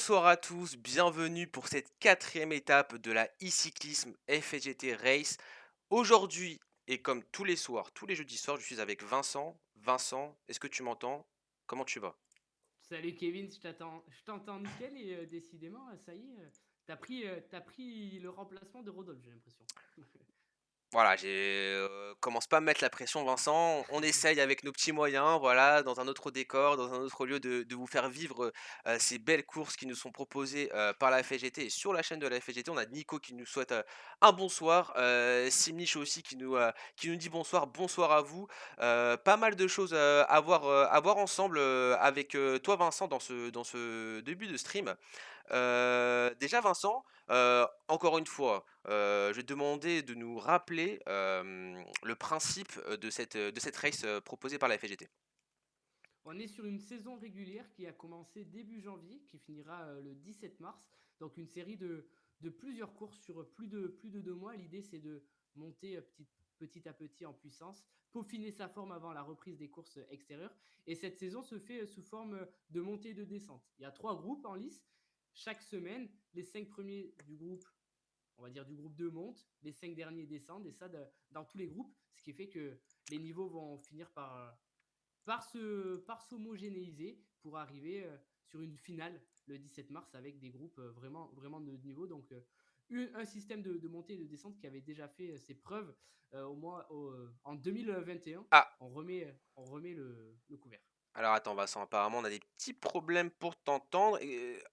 Bonsoir à tous, bienvenue pour cette quatrième étape de la e-cyclisme FSGT Race. Aujourd'hui, et comme tous les soirs, tous les jeudis soirs, je suis avec Vincent. Vincent, est-ce que tu m'entends? Comment tu vas? Salut Kevin, je t'entends nickel et décidément, ça y est, t'as pris le remplacement de Rodolphe, j'ai l'impression. Voilà, commence pas à me mettre la pression Vincent, on essaye avec nos petits moyens, voilà, dans un autre décor, dans un autre lieu de vous faire vivre, ces belles courses qui nous sont proposées, par la FSGT et sur la chaîne de la FSGT. On a Nico qui nous souhaite, un bonsoir, Simnich aussi qui nous dit bonsoir, bonsoir à vous. Pas mal de choses, à voir ensemble, avec, toi Vincent dans ce début de stream. Déjà Vincent, encore une fois, je vais te demander de nous rappeler, le principe, de cette race, proposée par la FSGT. On est sur une saison régulière qui a commencé début janvier, qui finira le 17 mars. Donc une série de plusieurs courses sur plus de 2 mois. L'idée c'est de monter petit à petit en puissance, peaufiner sa forme avant la reprise des courses extérieures. Et cette saison se fait sous forme de montée et de descente. Il y a 3 groupes en lice. Chaque semaine, les 5 premiers du groupe, on va dire du groupe 2 montent, les 5 derniers descendent, et ça dans tous les groupes, ce qui fait que les niveaux vont finir par s'homogénéiser pour arriver sur une finale le 17 mars avec des groupes vraiment, vraiment de niveau. Donc, un système de montée et de descente qui avait déjà fait ses preuves en 2021. Ah! On remet le couvert. Alors attends Vincent, apparemment on a des petits problèmes pour t'entendre et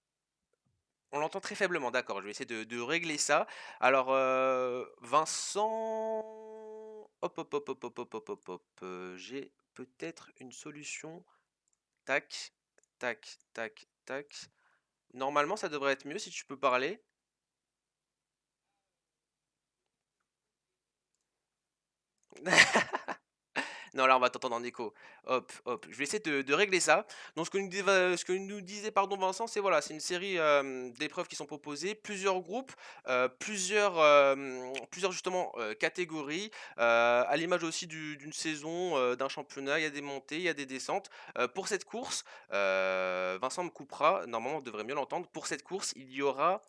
on l'entend très faiblement, d'accord, je vais essayer de régler ça. Alors, Vincent, j'ai peut-être une solution. Tac, tac, tac, tac. Normalement, ça devrait être mieux si tu peux parler. Non, là, on va t'entendre en écho. Hop, hop. Je vais essayer de régler ça. Donc, ce que nous disait, pardon, Vincent, c'est voilà, c'est une série d'épreuves qui sont proposées, plusieurs groupes, plusieurs justement catégories, à l'image aussi d'une saison, d'un championnat. Il y a des montées, il y a des descentes. Pour cette course, Vincent me coupera. Normalement, on devrait mieux l'entendre. Pour cette course, il y aura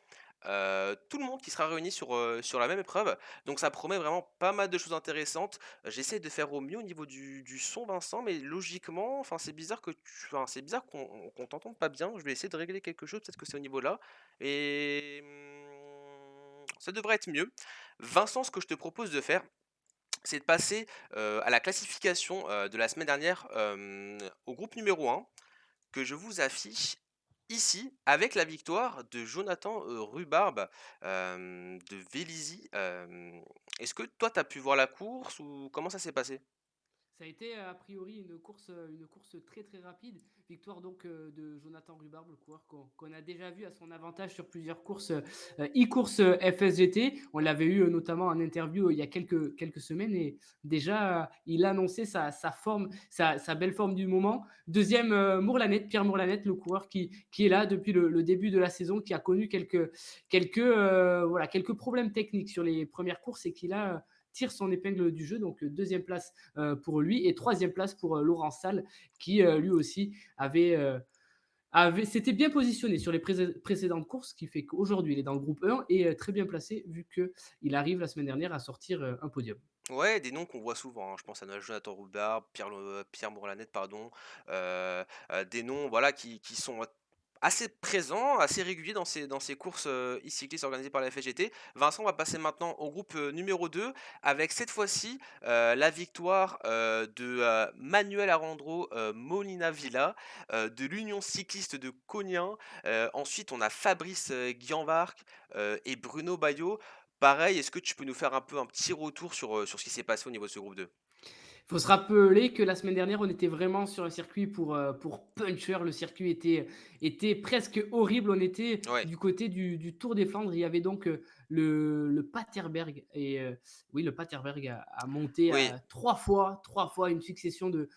tout le monde qui sera réuni sur la même épreuve. Donc ça promet vraiment pas mal de choses intéressantes. J'essaie de faire au mieux au niveau du son Vincent, mais logiquement, enfin c'est bizarre qu'on t'entende pas bien. Je vais essayer de régler quelque chose, peut-être que c'est au niveau là et ça devrait être mieux. Vincent, ce que je te propose de faire, c'est de passer, à la classification, de la semaine dernière, au groupe numéro un que je vous affiche ici avec la victoire de Jonathan, Rhubarbe, de Vélizy. Est-ce que toi tu as pu voir la course ou comment ça s'est passé? Ça a été a priori une course très très rapide. Victoire donc de Jonathan Rhubarbe, le coureur qu'on a déjà vu à son avantage sur plusieurs courses, e-courses FSGT. On l'avait eu notamment en interview il y a quelques semaines, et déjà il a annoncé sa forme, sa belle forme du moment. Deuxième, Pierre Mourlanette, le coureur qui est là depuis le début de la saison, qui a connu quelques problèmes techniques sur les premières courses et qui là tire son épingle du jeu. Donc, deuxième place pour lui, et troisième place pour Laurent Salle, qui lui aussi s'était bien positionné sur les précédentes courses, ce qui fait qu'aujourd'hui il est dans le groupe 1 et très bien placé vu qu'il arrive la semaine dernière à sortir un podium. Ouais, des noms qu'on voit souvent, hein. Je pense à Jonathan Rhubarbe, Pierre Mourlanet, pardon, des noms, voilà, qui sont, assez présents, assez réguliers dans ces courses, e-cyclistes organisées par la FSGT. Vincent, on va passer maintenant au groupe, numéro 2 avec cette fois-ci, la victoire, de, Manuel Arandro, Molina Villa, de l'Union cycliste de Cognin. Ensuite, on a Fabrice, Guienvarc, et Bruno Baillot. Pareil, est-ce que tu peux nous faire un peu un petit retour sur ce qui s'est passé au niveau de ce groupe 2? Il faut se rappeler que la semaine dernière, on était vraiment sur un circuit pour puncher. Le circuit était presque horrible. On était Ouais, du côté du Tour des Flandres. Il y avait donc le Paterberg. Et oui, le Paterberg a monté oui, 3 fois une succession de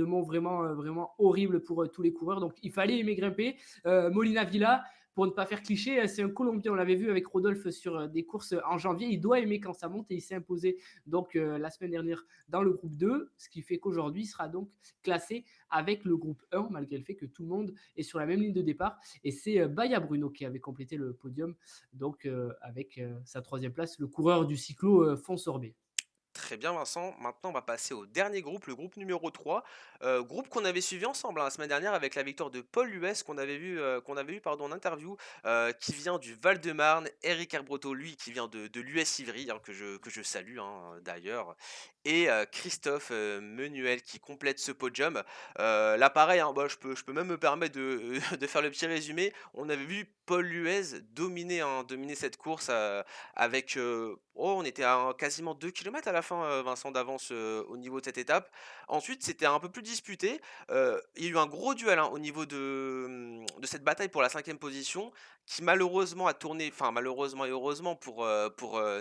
monts vraiment, vraiment horrible pour tous les coureurs. Donc, il fallait aimer grimper. Molina Villa, pour ne pas faire cliché, c'est un Colombien. On l'avait vu avec Rodolphe sur des courses en janvier. Il doit aimer quand ça monte et il s'est imposé donc la semaine dernière dans le groupe 2, ce qui fait qu'aujourd'hui il sera donc classé avec le groupe 1, malgré le fait que tout le monde est sur la même ligne de départ. Et c'est Baya Bruno qui avait complété le podium, donc avec sa troisième place, le coureur du cyclo Fonsorbet. Très bien Vincent, maintenant on va passer au dernier groupe, le groupe numéro 3, groupe qu'on avait suivi ensemble hein, la semaine dernière avec la victoire de Paul Hues qu'on avait vu pardon, en interview, qui vient du Val-de-Marne, Eric Herbreto lui qui vient de l'US Ivry, hein, que je salue hein, d'ailleurs, et Christophe Menuel qui complète ce podium. Là pareil, hein, bah, je peux même me permettre de faire le petit résumé, on avait vu Paul Hues dominer, hein, dominer cette course avec, on était à quasiment 2 kilomètres à la fin, Vincent, d'avance, au niveau de cette étape. Ensuite, c'était un peu plus disputé, il y a eu un gros duel, hein, au niveau de cette bataille pour la cinquième position qui malheureusement a tourné enfin malheureusement et heureusement pour,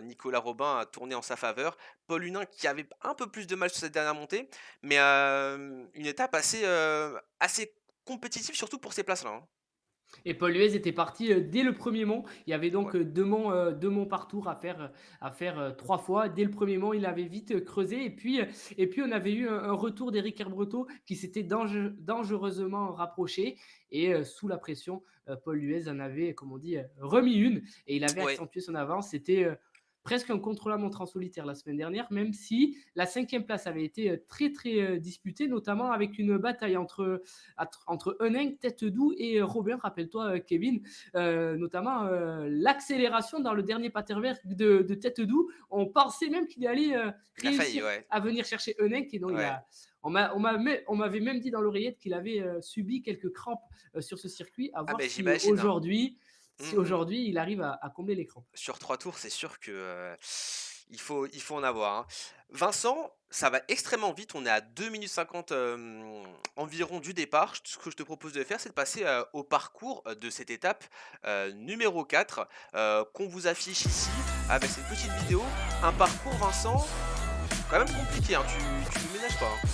Nicolas Robin a tourné en sa faveur. Paul Hunin qui avait un peu plus de mal sur cette dernière montée, mais une étape assez compétitive surtout pour ces places-là, hein. Et Paul Huez était parti dès le premier mont. Il y avait Ouais, donc deux monts par tour à faire trois fois. Dès le premier mont, il avait vite creusé. Et puis on avait eu un retour d'Éric Herbreto qui s'était dangereusement rapproché. Et sous la pression, Paul Huez en avait, comme on dit, remis une. Et il avait ouais, accentué son avance. C'était presque un contre-la-montre en solitaire la semaine dernière, même si la cinquième place avait été très disputée, notamment avec une bataille entre Henning, Tête Doux et Robin, rappelle-toi, Kevin, notamment l'accélération dans le dernier pattern de Tête Doux. On pensait même qu'il allait il a failli, réussir ouais, à venir chercher Henning, et donc ouais. on m'avait même dit dans l'oreillette qu'il avait subi quelques crampes sur ce circuit, à Ah voir beh, j'imagine, hein. Mmh si mh. aujourd'hui il arrive à combler les crampes. Sur 3 tours, c'est sûr que, il faut en avoir, hein. Vincent, ça va extrêmement vite, on est à 2 minutes 50, environ du départ. Ce que je te propose de faire, c'est de passer, au parcours, de cette étape, numéro 4, qu'on vous affiche ici avec cette petite vidéo. Un parcours, Vincent, quand même compliqué, hein, tu ne ménages pas, hein.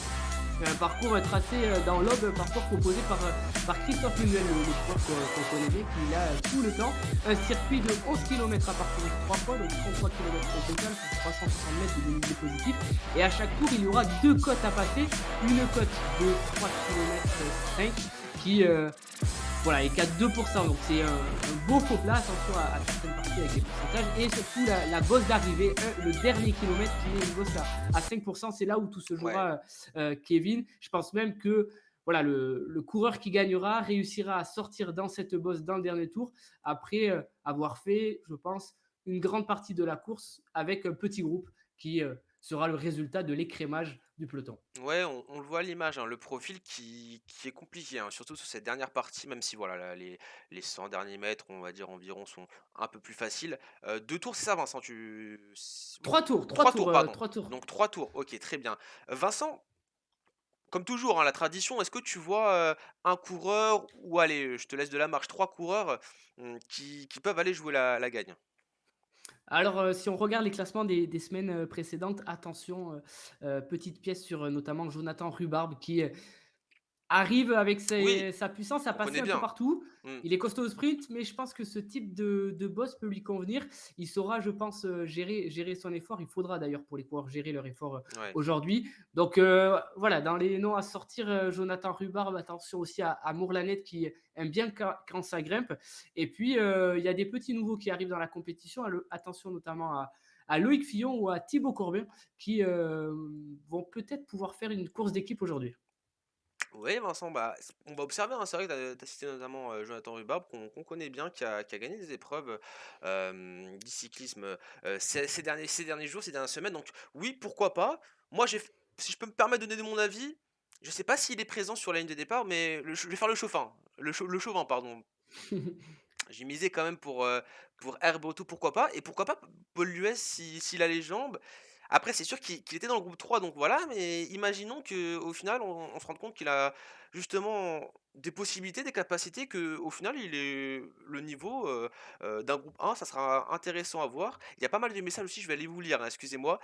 Un parcours tracé dans l'Aube, un parcours proposé par Christophe Menuel, le coureur qu'on connaît bien, qui est là tout le temps. Un circuit de 11 kilomètres à parcourir 3 fois, donc 33 kilomètres au total pour 360 mètres de dénivelé positif. Et à chaque tour, il y aura deux côtes à passer. Une côte de 3 km 5 qui, voilà, est qu'à 2%. Donc c'est un beau faux plat. Attention à certaines parties avec les pourcentages. Et surtout la bosse d'arrivée, le dernier kilomètre qui est une bosse à 5%. C'est là où tout se Ouais. jouera, Kevin. Je pense même que voilà, le coureur qui gagnera réussira à sortir dans cette bosse dans le dernier tour après avoir fait, je pense, une grande partie de la course avec un petit groupe qui sera le résultat de l'écrémage du peloton. Ouais, on le voit à l'image, hein, le profil qui est compliqué, hein, surtout sur cette dernière partie, même si voilà, les 100 derniers mètres, on va dire environ, sont un peu plus faciles. 2 tours, c'est ça Vincent? Trois tours, 3 tours, pardon. 3 tours. Donc 3 tours, OK, très bien. Vincent, comme toujours, hein, la tradition, est-ce que tu vois, un coureur ou allez, je te laisse de la marche, 3 coureurs, qui peuvent aller jouer la gagne? Alors, si on regarde les classements des semaines précédentes, attention, petite pièce sur notamment Jonathan Rhubarbe qui arrive avec Oui, sa puissance à on passer connaît un peu bien. partout. Mmh, Il est costaud au sprint, mais je pense que ce type de boss peut lui convenir. Il saura, je pense, gérer son effort. Il faudra d'ailleurs pour les coureurs gérer leur effort ouais. aujourd'hui. Donc voilà, dans les noms à sortir, Jonathan Rhubarbe, attention aussi à Mourlanette qui aime bien quand ça grimpe. Et puis, il y a des petits nouveaux qui arrivent dans la compétition. Attention notamment à Loïc Fillon ou à Thibaut Corbin qui vont peut-être pouvoir faire une course d'équipe aujourd'hui. Oui, Vincent, bah, on va observer, hein, c'est vrai que tu as cité notamment Jonathan Rhubarbe, qu'on connaît bien, qui a gagné des épreuves d'e-cyclisme ces derniers jours, ces dernières semaines. Donc, oui, pourquoi pas. Moi, si je peux me permettre de donner mon avis, je sais pas s'il est présent sur la ligne de départ, mais je vais faire le chauffin, le chauvin, pardon. J'ai misé quand même pour Herb Auto, pourquoi pas? Et pourquoi pas Paul Lues s'il a les jambes. Après, c'est sûr qu'il était dans le groupe 3, donc voilà, mais imaginons qu'au final, on se rende compte qu'il a justement des possibilités, des capacités, que au final, il est le niveau d'un groupe 1, ça sera intéressant à voir. Il y a pas mal de messages aussi, je vais aller vous lire, hein, excusez-moi.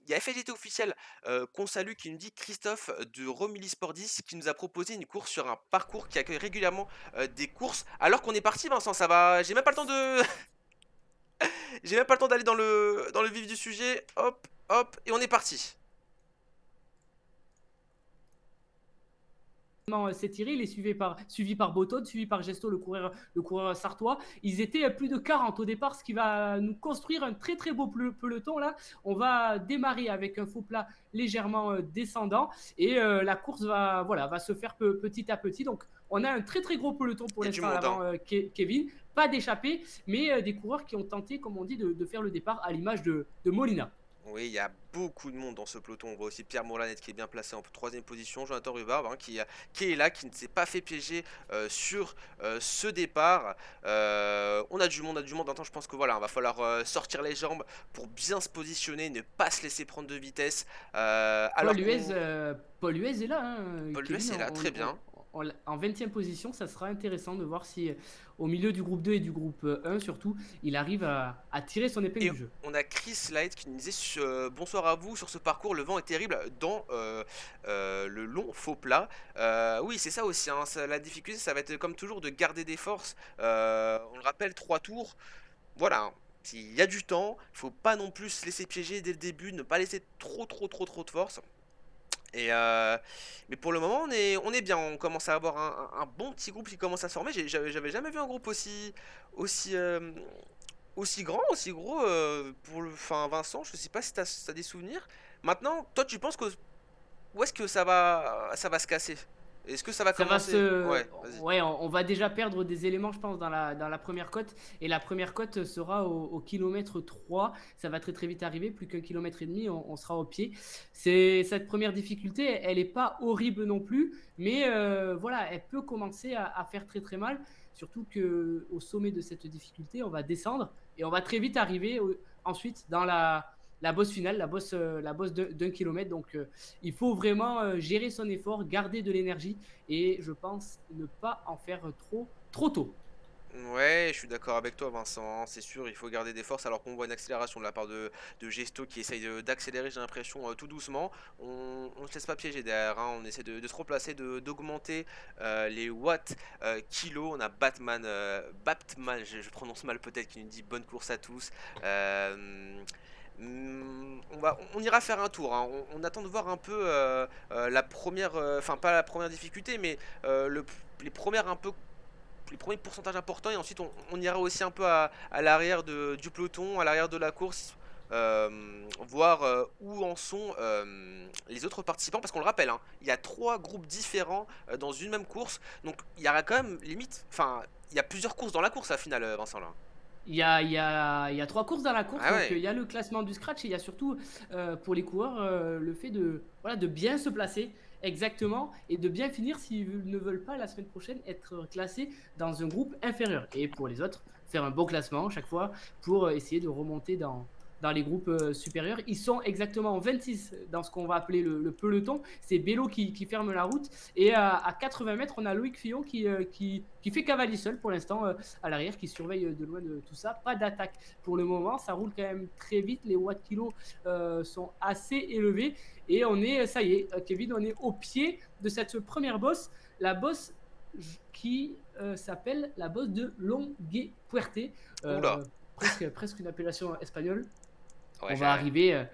il y a FLGT officiel, qu'on salue, qui nous dit: «Christophe de Romilly Sport 10 qui nous a proposé une course sur un parcours qui accueille régulièrement, des courses». Alors qu'on est parti Vincent, ça va, j'ai même pas le temps de j'ai même pas le temps d'aller dans le vif du sujet. Hop, hop et on est parti. S'étirer. Il est suivi par Botod, suivi par Gesto, le coureur sartois. Ils étaient plus de 40 au départ, ce qui va nous construire un très très beau peloton là. On va démarrer avec un faux plat légèrement descendant et la course va se faire petit à petit. Donc on a un très très gros peloton pour Il y a du l'instant à monde, hein. l'avant, Kevin. Pas d'échappée, mais des coureurs qui ont tenté, comme on dit, de faire le départ à l'image de Molina. Oui, il y a beaucoup de monde dans ce peloton. On voit aussi Pierre Molanette qui est bien placé en troisième position. Jonathan Rubarbe hein, qui est là, qui ne s'est pas fait piéger sur ce départ. On a du monde, on a du monde. Maintenant, je pense que voilà, il va falloir sortir les jambes pour bien se positionner, ne pas se laisser prendre de vitesse. Alors Paul Huez, qu'on... Paul Huez est là, hein, Paul Lues Kevin, est là, très bien. en 20e position. Ça sera intéressant de voir si, au milieu du groupe 2 et du groupe 1 surtout, il arrive à tirer son épingle Et du jeu. on a Chris Light qui nous disait bonsoir à vous sur ce parcours, le vent est terrible dans le long faux plat. Oui, c'est ça aussi, hein, la difficulté, ça va être comme toujours de garder des forces. On le rappelle, 3 tours. Voilà, hein, il y a du temps, il faut pas non plus se laisser piéger dès le début, ne pas laisser trop de force. Et mais pour le moment, on est bien, on commence à avoir un bon petit groupe qui commence à se former. J'avais jamais vu un groupe aussi, aussi grand, aussi gros pour le. Enfin, Vincent, je sais pas si t'as des souvenirs. Maintenant, toi, tu penses que où est-ce que ça va se casser? Est-ce que ça va Ça va commencer? se. Ouais, vas-y. Ouais, on va déjà perdre des éléments, je pense, dans la première cote. Et la première cote sera au kilomètre 3. Ça va très très vite arriver. Plus qu'un kilomètre et demi, on sera au pied. Cette première difficulté, elle n'est pas horrible non plus. Mais voilà, elle peut commencer à faire très très mal. Surtout qu'au sommet de cette difficulté, on va descendre. Et on va très vite arriver ensuite dans la bosse finale, la bosse d'un kilomètre. Donc il faut vraiment gérer son effort, garder de l'énergie et je pense ne pas en faire trop tôt. Ouais, je suis d'accord avec toi, Vincent, hein, c'est sûr, il faut garder des forces alors qu'on voit une accélération de la part de Gesto qui essaye d'accélérer, j'ai l'impression, tout doucement. On se laisse pas piéger derrière, hein, on essaie de se replacer, d'augmenter les watts kilos. On a Batman, je prononce mal peut-être, qui nous dit bonne course à tous. Euh, on ira faire un tour, hein. On attend de voir un peu la première, enfin pas la première difficulté, mais les premières un peu les premiers pourcentages importants et ensuite on ira aussi un peu à l'arrière du peloton, à l'arrière de la course, voir où en sont les autres participants parce qu'on le rappelle, hein, il y a 3 groupes différents dans une même course, donc il y aura quand même limite, enfin il y a plusieurs courses dans la course à finale, Vincent là. Il y a trois courses dans la course, Ah donc ouais. il y a le classement du scratch et il y a surtout pour les coureurs le fait de bien se placer exactement et de bien finir s'ils ne veulent pas la semaine prochaine être classés dans un groupe inférieur. Et pour les autres, faire un bon classement chaque fois pour essayer de remonter dans les groupes supérieurs. Ils sont exactement 26 dans ce qu'on va appeler le peloton. C'est Bello qui ferme la route. Et à 80 mètres, on a Loïc Fillon qui fait cavalier seul pour l'instant à l'arrière, qui surveille de loin de tout ça. Pas d'attaque pour le moment. Ça roule quand même très vite. Les watts kilos sont assez élevés. Et on est, ça y est, Kevin, on est au pied de cette première bosse. La bosse qui s'appelle la bosse de Longue-Puerte. Oula. Presque une appellation espagnole. Ouais, On va arriver,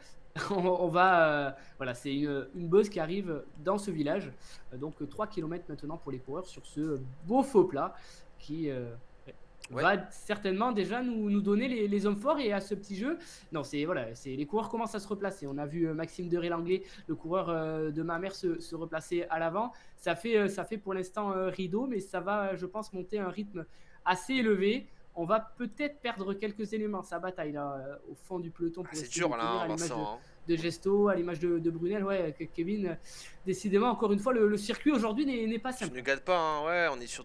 on va, voilà, c'est une bosse qui arrive dans ce village. Donc 3 km maintenant pour les coureurs sur ce beau faux plat qui ouais. va certainement déjà nous donner les hommes forts. Et à ce petit jeu, non, les coureurs commencent à se replacer. On a vu Maxime Deré-Langlais, le coureur de ma mère, se replacer à l'avant. Ça fait pour l'instant rideau, mais ça va, je pense, monter un rythme assez élevé. On va peut-être perdre quelques éléments. Sa bataille là, au fond du peloton Ah, pour c'est essayer de dur là, tenir hein, à l'image Vincent, hein. de Gesto, à l'image de Brunel. Ouais, Kevin, décidément, encore une fois, le circuit aujourd'hui n'est pas Tu ne simple. gâtes pas, hein, ouais, on est sur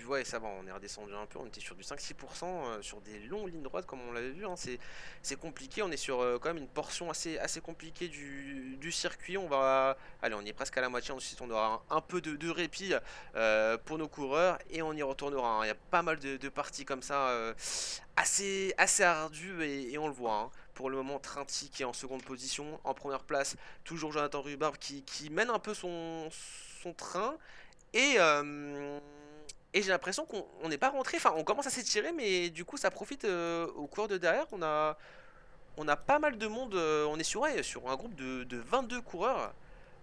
ouais, ça va, on est redescendu un peu, on était sur du 5-6%, sur des longues lignes droites comme on l'avait vu, hein, c'est compliqué, on est sur quand même une portion assez compliquée du circuit, allez, on est presque à la moitié, ensuite on aura un peu de répit pour nos coureurs et on y retournera, hein. Il y a pas mal de parties comme ça, assez ardues et on le voit, hein. Pour le moment, Trinti qui est en seconde position. En première place, toujours Jonathan Rhubarbe qui mène un peu son train. Et, euh, et j'ai l'impression qu'on n'est pas rentré. Enfin, on commence à s'étirer, mais du coup, ça profite au cours de derrière. On a pas mal de monde. On est sur, ouais, sur un groupe de 22 coureurs.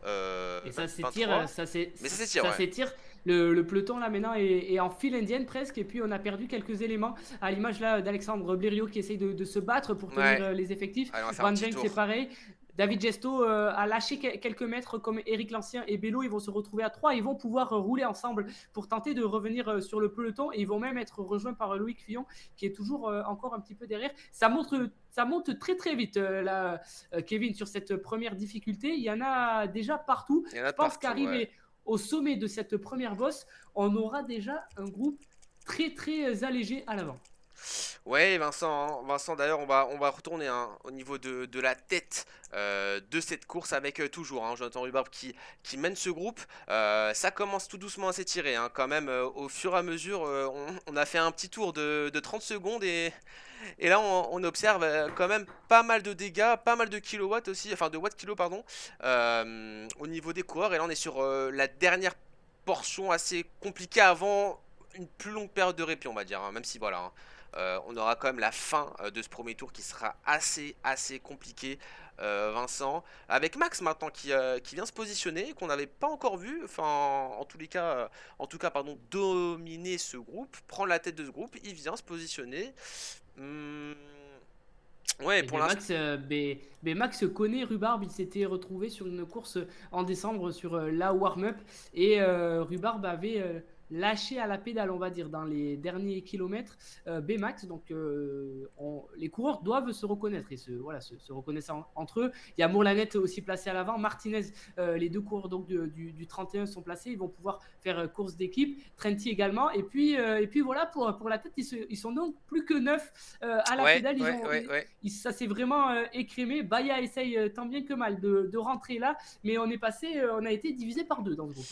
Et Même ça s'étire, 23. Mais ça s'étire, ça ouais. s'étire. Le peloton là maintenant est en file indienne presque. Et puis on a perdu quelques éléments à l'image là d'Alexandre Blériot qui essaye de se battre pour tenir Ouais. les effectifs. Allez, on va faire un Van petit Genk c'est tour. pareil. David Gesto a lâché quelques mètres comme Eric Lancien et Bello. Ils vont se retrouver à 3. Ils vont pouvoir rouler ensemble pour tenter de revenir sur le peloton. Et ils vont même être rejoints par Loïc Fillon qui est toujours encore un petit peu derrière. Ça monte très très vite là, Kevin, sur cette première difficulté. Il y en a déjà partout. Il y en a Je de pense partout, ouais. qu'arrivé au sommet de cette première bosse, on aura déjà un groupe très très allégé à l'avant. Ouais, Vincent, hein. Vincent, d'ailleurs, on va retourner hein, au niveau de la tête de cette course avec toujours hein, Jonathan Rhubarbe qui mène ce groupe. Ça commence tout doucement à s'étirer hein, quand même. Au fur et à mesure, on a fait un petit tour de 30 secondes et là, on observe quand même pas mal de dégâts, pas mal de kilowatts aussi, enfin de watts kilo, pardon, au niveau des coureurs. Et là, on est sur la dernière portion assez compliquée avant une plus longue période de répit, on va dire, hein, même si voilà, hein, on aura quand même la fin de ce premier tour qui sera assez compliqué, Vincent. Avec Max maintenant qui vient se positionner, qu'on n'avait pas encore vu, enfin en tout cas pardon, dominer ce groupe, prendre la tête de ce groupe, il vient se positionner. Hmm, ouais, Et pour bien l'instant. Max connaît Rhubarbe, il s'était retrouvé sur une course en décembre sur la warm-up et Rhubarbe avait lâché à la pédale, on va dire, dans les derniers kilomètres Max. Donc les coureurs doivent se reconnaître et se reconnaissent entre eux. Il y a Mourlanette aussi placé à l'avant, Martinez, les deux coureurs donc, du 31 sont placés, ils vont pouvoir faire course d'équipe, Trenti également. Et puis voilà, pour la tête, ils sont donc plus que 9 à la Ouais, pédale. ouais, ouais, ouais. Ça s'est vraiment écrémé. Baya essaye tant bien que mal de rentrer là, mais on a été divisé par deux dans ce groupe.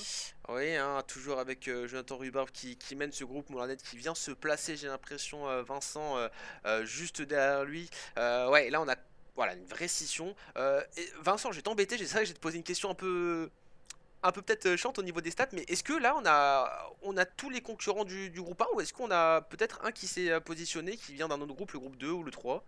Oui, hein, toujours avec Jonathan Rhubarbe qui mène ce groupe, Mourlanette qui vient se placer, j'ai l'impression, Vincent, juste derrière lui. Ouais, là on a voilà, une vraie scission. Et Vincent, je vais t'embêter, c'est vrai que je vais te poser une question un peu peut-être chiante au niveau des stats, mais est-ce que là on a tous les concurrents du groupe 1 ou est-ce qu'on a peut-être un qui s'est positionné, qui vient d'un autre groupe, le groupe 2 ou le 3?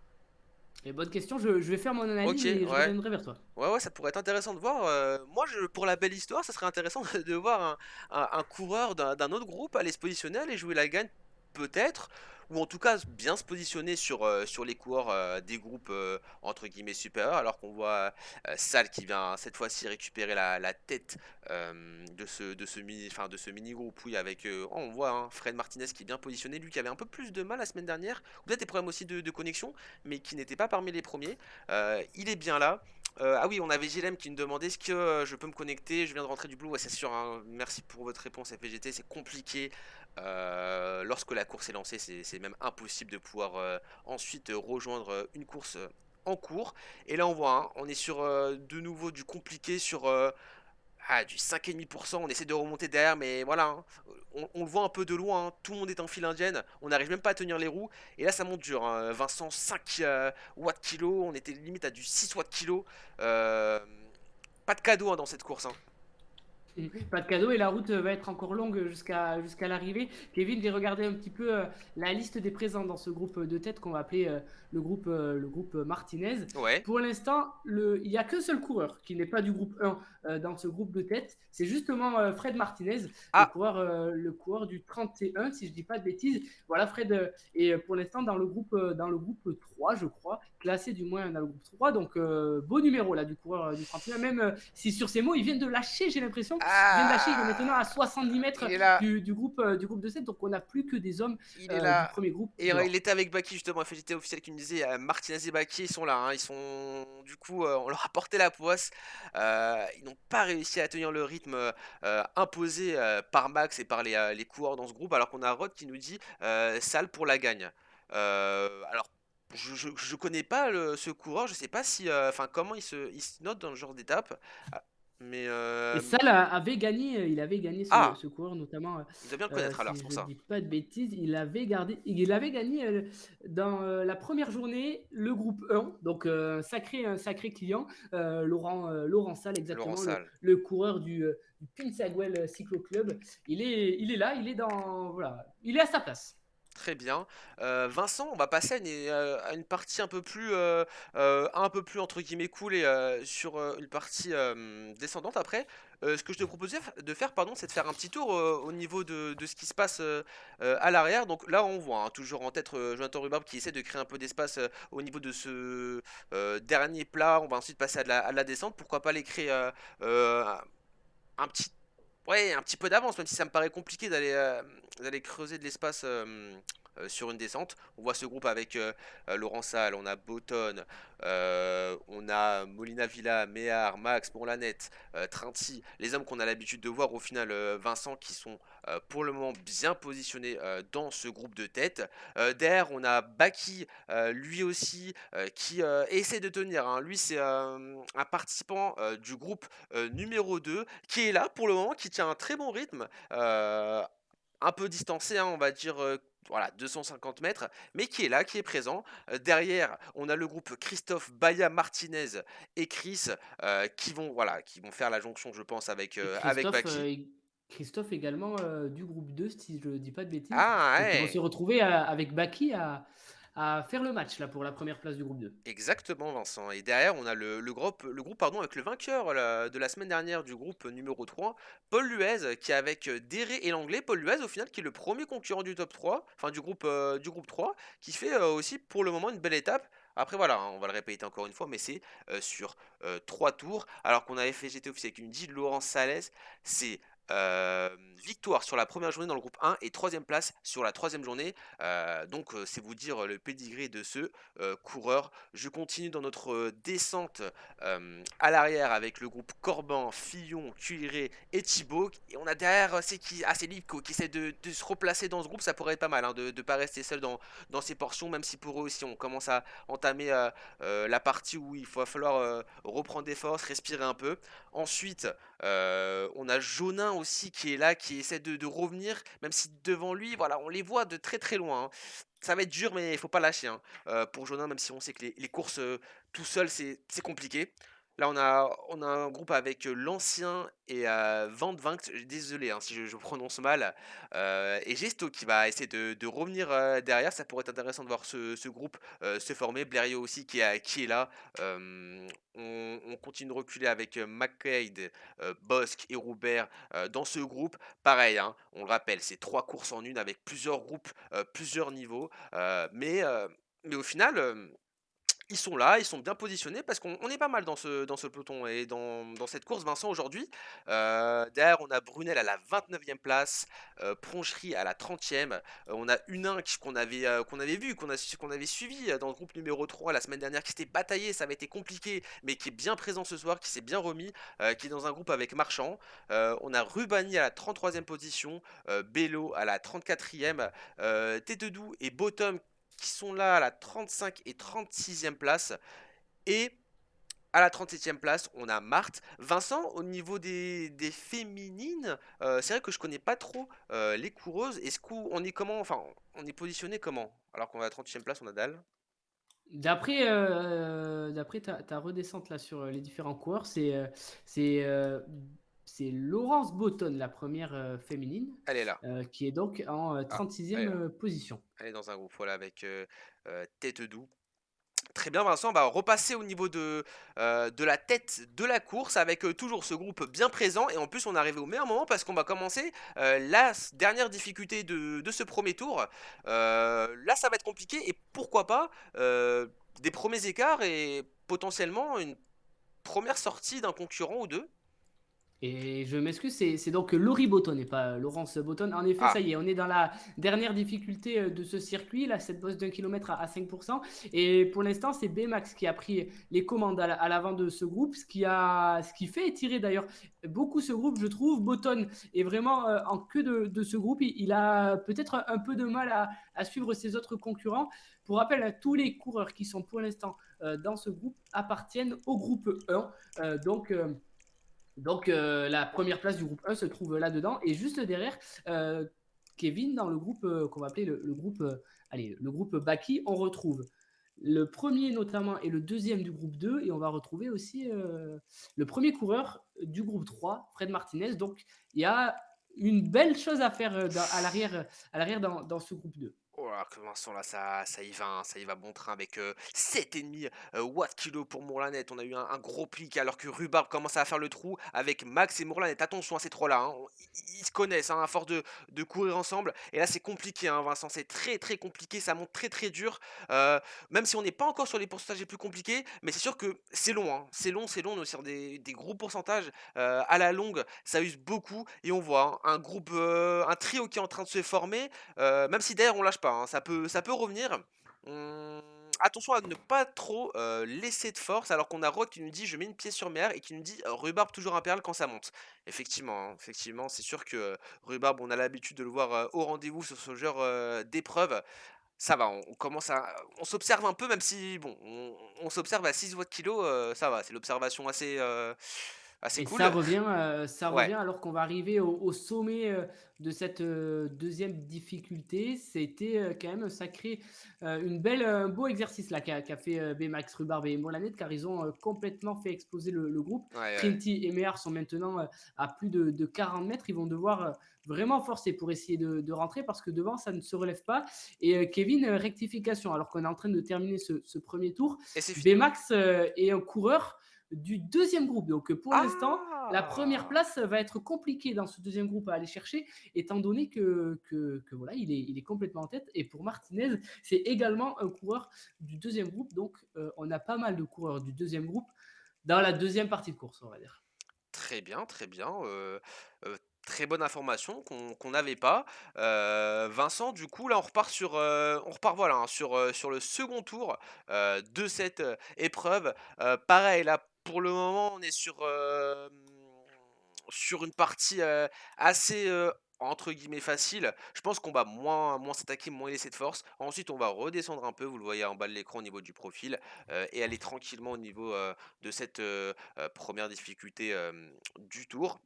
Et bonne question, je vais faire mon Ok, analyse et je ouais. reviendrai vers toi. Ouais, ouais, ça pourrait être intéressant de voir. Moi, pour la belle histoire, ça serait intéressant de voir un coureur d'un autre groupe aller se positionner, aller jouer la gagne, peut-être, ou en tout cas bien se positionner sur les coureurs des groupes entre guillemets supérieurs, alors qu'on voit Sal qui vient cette fois-ci récupérer la tête de ce mini groupe. Oui, avec on voit hein, Fred Martinez qui est bien positionné, lui qui avait un peu plus de mal la semaine dernière, ou peut-être des problèmes aussi de connexion, mais qui n'était pas parmi les premiers. Il est bien là. Ah oui, on avait JLM qui nous demandait est-ce que je peux me connecter. Je viens de rentrer du boulot, ouais, c'est sûr, hein. Merci pour votre réponse FPGT, c'est compliqué. Lorsque la course est lancée, c'est même impossible de pouvoir ensuite rejoindre une course en cours. Et là on voit, hein, on est sur de nouveau du compliqué sur du 5,5%. On essaie de remonter derrière, mais voilà, hein, on le voit un peu de loin, hein. Tout le monde est en file indienne, on n'arrive même pas à tenir les roues. Et là ça monte dur, hein. Vincent 5 watts kilo, on était limite à du 6 watts kilo. Euh, Pas de cadeau hein, dans cette course, hein. Pas de cadeau et la route va être encore longue jusqu'à l'arrivée. Kevin, j'ai regardé un petit peu la liste des présents dans ce groupe de tête qu'on va appeler le groupe Martinez. Ouais. Pour l'instant, il n'y a qu'un seul coureur qui n'est pas du groupe 1 dans ce groupe de tête. C'est justement Fred Martinez, Ah, le coureur du 31, si je ne dis pas de bêtises. Voilà, Fred est pour l'instant dans le groupe 3, je crois, classé du moins dans le groupe 3. Donc, beau numéro là du coureur du 31, même si sur ces mots, il vient de lâcher, j'ai l'impression. Il vient de lâcher, il est maintenant à ah, 70 mètres il est là. du groupe de 7, donc on n'a plus que des hommes Il est du là. premier groupe Et il dehors. était avec Baki justement, FGT officiel qui me disait Martinez et Baki ils sont là, hein. Ils sont du coup on leur a porté la poisse. Ils n'ont pas réussi à tenir le rythme imposé par Max et par les coureurs dans ce groupe, alors qu'on a Rod qui nous dit salle pour la gagne. Alors je connais pas ce coureur, je sais pas si enfin comment il se note dans le genre d'étape. Mais Et Salle il avait gagné ah! ce coureur, notamment, Il doit bien le connaître alors, si c'est pour je ça. dis pas de bêtises, il avait gagné dans la première journée le groupe 1, donc un sacré client, Laurent Salle, Laurent exactement, Salle. le coureur du Pinsagwell Cyclo Club. Il est là, il est voilà, il est à sa place. Très bien. Vincent, on va passer à une partie un peu plus entre guillemets «cool» et sur, une partie, descendante après. Ce que je te proposais de faire, pardon, c'est de faire un petit tour, au niveau de ce qui se passe, à l'arrière. Donc là, on voit, hein, toujours en tête, Jonathan Rhubarbe qui essaie de créer un peu d'espace, au niveau de ce, dernier plat. On va ensuite passer à de la descente. Pourquoi pas aller créer, un petit ouais, un petit peu d'avance, même si ça me paraît compliqué d'aller creuser de l'espace sur une descente. On voit ce groupe avec Laurent Salle, on a Botton, on a Molina Villa, Méhar, Max, Bourlanette, Trinti, les hommes qu'on a l'habitude de voir au final, Vincent, qui sont pour le moment bien positionnés dans ce groupe de tête. Derrière, on a Baki, lui aussi, qui essaie de tenir, hein. Lui, c'est un participant du groupe numéro 2 qui est là pour le moment, qui tient un très bon rythme, un peu distancé, hein, on va dire, voilà 250 mètres, mais qui est là, qui est présent. Derrière, on a le groupe Christophe, Baya, Martinez et Chris, qui vont faire la jonction, je pense, Et avec Baki. Christophe également, du groupe 2, si je ne dis pas de bêtises. Ah Donc ils vont se ouais! retrouver avec Baki à faire le match là pour la première place du groupe 2. Exactement Vincent, et derrière on a le groupe pardon, avec le vainqueur de la semaine dernière du groupe numéro 3, Paul Luez, qui est avec Déré et l'Anglais. Paul Luez au final qui est le premier concurrent du top 3, enfin du groupe 3, qui fait aussi pour le moment une belle étape. Après voilà, hein, on va le répéter encore une fois, mais c'est sur 3 tours, alors qu'on avait fait GT officiel avec une dit Laurent Salès, c'est victoire sur la première journée dans le groupe 1 et troisième place sur la troisième journée. Donc c'est vous dire le pédigré de ce coureur. Je continue dans notre descente à l'arrière avec le groupe Corban, Fillon, Tuileret et Thibaut. Et on a derrière c'est Lipko qui essaie de se replacer dans ce groupe. Ça pourrait être pas mal, hein, de ne pas rester seul dans ces portions, même si pour eux aussi on commence à entamer la partie où il va falloir reprendre des forces, respirer un peu. Ensuite, on a Jonin aussi qui est là, qui essaie de revenir, même si devant lui, voilà, on les voit de très très loin, hein. Ça va être dur, mais il faut pas lâcher, hein, pour Jonin, même si on sait que les courses tout seul, c'est compliqué. Là, on a un groupe avec l'ancien et Van Vangt, désolé hein, si je prononce mal, et Gesto qui va essayer de revenir derrière. Ça pourrait être intéressant de voir ce groupe se former. Blériot aussi qui est là. On continue de reculer avec McCaid, Bosque et Roubert dans ce groupe. Pareil, hein, on le rappelle, c'est 3 courses en une avec plusieurs groupes, plusieurs niveaux. Mais au final, ils sont là, ils sont bien positionnés parce qu'on est pas mal dans ce peloton et dans cette course, Vincent, aujourd'hui. Derrière, on a Brunel à la 29e place, Pronchery à la 30e. On a Hunin qu'on avait vu, qu'on avait suivi dans le groupe numéro 3 la semaine dernière, qui s'était bataillé, ça avait été compliqué, mais qui est bien présent ce soir, qui s'est bien remis, qui est dans un groupe avec Marchand. On a Rubani à la 33e position, Bello à la 34e, Tétedou et Bottom qui sont là à la 35 et 36e place. Et à la 37e place, on a Marthe. Vincent, au niveau des féminines, c'est vrai que je connais pas trop les coureuses. Est-ce qu'on est comment, enfin, on est positionné comment? Alors qu'on est à la 38e place, on a dalle. D'après ta redescente là sur les différents coureurs, c'est euh, c'est Laurence Botton, la première féminine, Elle est là. qui est donc en Ah, elle est 36e là. position. Elle est dans un groupe, voilà, avec Tête Doux. Très bien Vincent, on va repasser au niveau de la tête de la course avec toujours ce groupe bien présent, et en plus on est arrivé au meilleur moment parce qu'on va commencer dernière difficulté de ce premier tour. Là ça va être compliqué et pourquoi pas des premiers écarts et potentiellement une première sortie d'un concurrent ou deux. Et je m'excuse, c'est donc Laurie Botton et pas Laurence Botton. En effet, ça Ah, y est, on est dans la dernière difficulté de ce circuit, là, cette bosse d'1 kilomètre à 5%. Et pour l'instant, c'est Bmax qui a pris les commandes à l'avant de ce groupe, ce qui fait étirer d'ailleurs beaucoup ce groupe, je trouve. Botton est vraiment en queue de ce groupe. Il a peut-être un peu de mal à suivre ses autres concurrents. Pour rappel, tous les coureurs qui sont pour l'instant dans ce groupe appartiennent au groupe 1. Donc, Donc la première place du groupe 1 se trouve là-dedans. Et juste derrière, euh, Kevin, dans le groupe qu'on va appeler le groupe, allez, le groupe Baki, on retrouve le premier notamment et le deuxième du groupe 2. Et on va retrouver aussi le premier coureur du groupe 3, Fred Martinez. Donc il y a une belle chose à faire à l'arrière dans ce groupe 2. Oh là, que Vincent, là, ça y va, hein, ça y va bon train avec 7,5 watts kilo pour Mourlanet. On a eu un gros pic alors que Rhubarbe commence à faire le trou avec Max et Mourlanet. Attention à ces trois-là, hein, ils se connaissent, hein, à force de courir ensemble. Et là, c'est compliqué, hein, Vincent, c'est très très compliqué, ça monte très très dur. Euh, Même si on n'est pas encore sur les pourcentages les plus compliqués, mais c'est sûr que c'est long, hein, c'est long, on est sur des gros pourcentages. À la longue, ça use beaucoup et on voit, hein, un groupe, un trio qui est en train de se former. Même si d'ailleurs on lâche pas, hein, ça peut revenir. Mmh, Attention à ne pas trop, laisser de force alors qu'on a Rod qui nous dit: «Je mets une pièce sur mer» et qui nous dit: «Rhubarbe toujours impérial quand ça monte». Effectivement, hein, effectivement, c'est sûr que, Rhubarbe, on a l'habitude de le voir, au rendez-vous sur ce genre, d'épreuve. Ça va, on commence à on s'observe un peu même si bon, on s'observe à 6 watts kilo, ça va, c'est l'observation assez Et cool. ça Ouais, revient alors qu'on va arriver au sommet, de cette, 2e difficulté. C'était, quand même un sacré, un beau exercice là qu'a fait, Max Rubarbe et Molannet, car ils ont, complètement fait exploser le groupe. ouais, ouais. Trinity et Mehar sont maintenant, à plus de 40 mètres. Ils vont devoir, vraiment forcer pour essayer de rentrer parce que devant ça ne se relève pas. Et Kevin, rectification, alors qu'on est en train de terminer ce 1er tour, Et c'est fini, ouais. Max est un coureur du deuxième groupe. Donc pour l'instant, la première Ah! place va être compliquée dans ce deuxième groupe à aller chercher, étant donné que voilà, il est complètement en tête. Et pour Martinez, c'est également un coureur du deuxième groupe. Donc on a pas mal de coureurs du deuxième groupe dans la deuxième partie de course, on va dire. Très bien, très bonne information qu'on n'avait pas. Vincent, du coup, là, on repart, voilà, hein, sur le second tour, de cette, épreuve. Pareil, là, pour le moment, on est sur une partie, assez, entre guillemets «facile». Je pense qu'on va moins s'attaquer, moins laisser de force. Ensuite, on va redescendre un peu, vous le voyez en bas de l'écran au niveau du profil, et aller tranquillement au niveau, de cette, 1 difficulté, du tour.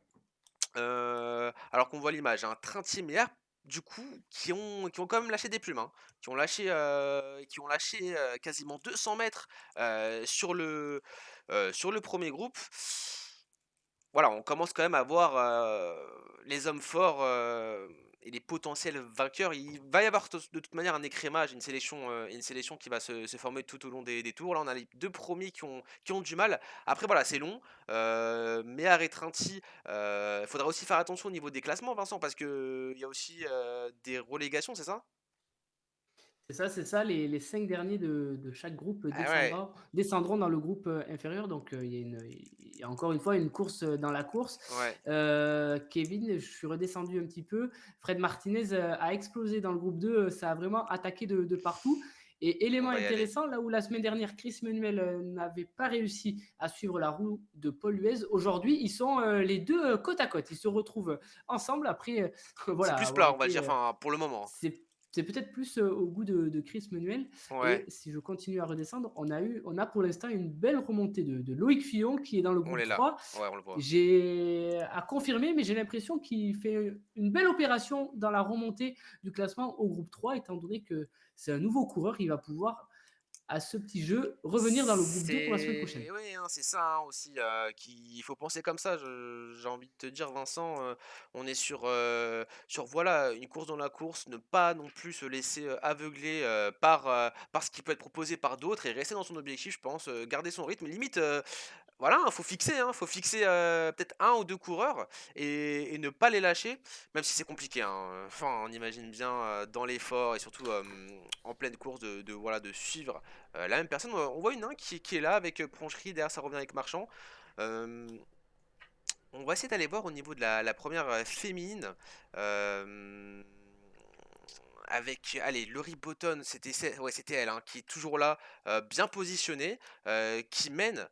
Alors qu'on voit l'image, un train de cinéaires, du coup, qui ont quand même lâché des plumes, hein, qui ont lâché, quasiment 200 mètres sur le premier groupe. Voilà, on commence quand même à voir, les hommes forts, et les potentiels vainqueurs. Il va y avoir de toute manière un écrémage, une sélection qui va se former tout au long des tours. Là, on a les 2 premiers qui ont du mal. Après voilà, c'est long, mais à Trinty, il faudra aussi faire attention au niveau des classements, Vincent, parce qu'il y a aussi, des relégations, c'est ça? C'est ça, les 5 derniers de chaque groupe Ah ouais, descendront dans le groupe inférieur. Donc il y a encore une fois une course dans la course. ouais, Kevin, je suis redescendu un petit peu. Fred Martinez a explosé dans le groupe 2, ça a vraiment attaqué de partout. Et on élément va y aller. intéressant, là où la semaine dernière, Chris Manuel n'avait pas réussi à suivre la roue de Paul Luez, aujourd'hui, ils sont les deux côte à côte. Ils se retrouvent ensemble après C'est voilà, plus avoir plat, on va été dire, enfin, pour le moment. c'est peut-être plus au goût de Chris Manuel. Ouais, Et si je continue à redescendre, on a pour l'instant une belle remontée de Loïc Fillon qui est dans le on groupe est là. 3. Ouais, on le voit. J'ai à confirmer, mais j'ai l'impression qu'il fait une belle opération dans la remontée du classement au groupe 3, étant donné que c'est un nouveau coureur. Il va pouvoir, à ce petit jeu, revenir dans le groupe 2 pour la semaine prochaine. C'est oui, hein, c'est ça, hein, aussi, qu'il faut penser comme ça. Je J'ai envie de te dire, Vincent, on est sur voilà, une course dans la course, ne pas non plus se laisser, aveugler, par ce qui peut être proposé par d'autres et rester dans son objectif, je pense, garder son rythme. Limite, voilà, hein, faut fixer, peut-être un ou 2 coureurs et ne pas les lâcher, même si c'est compliqué, hein, enfin, on imagine bien, dans l'effort et surtout, en pleine course voilà, de suivre, la même personne. On voit une, hein, qui est là avec, Pronchery, derrière ça revient avec Marchand. Hem, on va essayer d'aller voir au niveau de la 1re, féminine, hem, avec, allez, Laurie Botton, c'était elle, hein, qui est toujours là, bien positionnée, qui mène,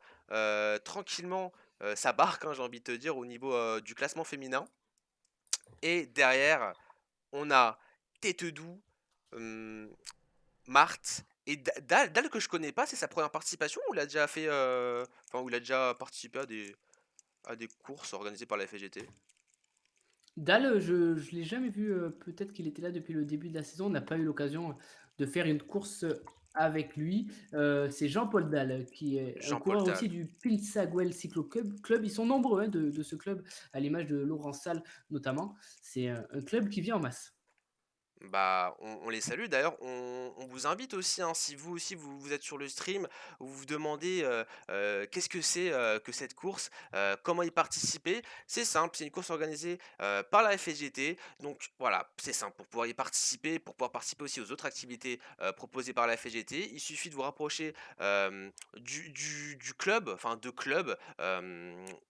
tranquillement, sa barque, hein, j'ai envie de te dire, au niveau, du classement féminin. Et derrière, on a Tétedou, hem, Marthe et Dal que je connais pas, c'est sa première participation ou il a déjà fait, enfin, ou il a déjà participé à des à des courses organisées par la FGT? Dalle, je l'ai jamais vu, peut-être qu'il était là depuis le début de la saison. On n'a pas eu l'occasion de faire une course, avec lui. C'est Jean-Paul Dalle qui est un Jean-Paul coureur aussi Dalle. du Pinsagwell Cyclo Club. Ils sont nombreux, hein, de ce club, à l'image de Laurent Salle notamment. C'est un club qui vient en masse. Bah, on les salue. D'ailleurs, on vous invite aussi, hein, si vous aussi vous êtes sur le stream, vous vous demandez qu'est-ce que c'est que cette course, comment y participer. C'est simple, c'est une course organisée par la FSGT. Donc voilà, c'est simple. Pour pouvoir y participer, pour pouvoir participer aussi aux autres activités proposées par la FSGT, il suffit de vous rapprocher du club, enfin de clubs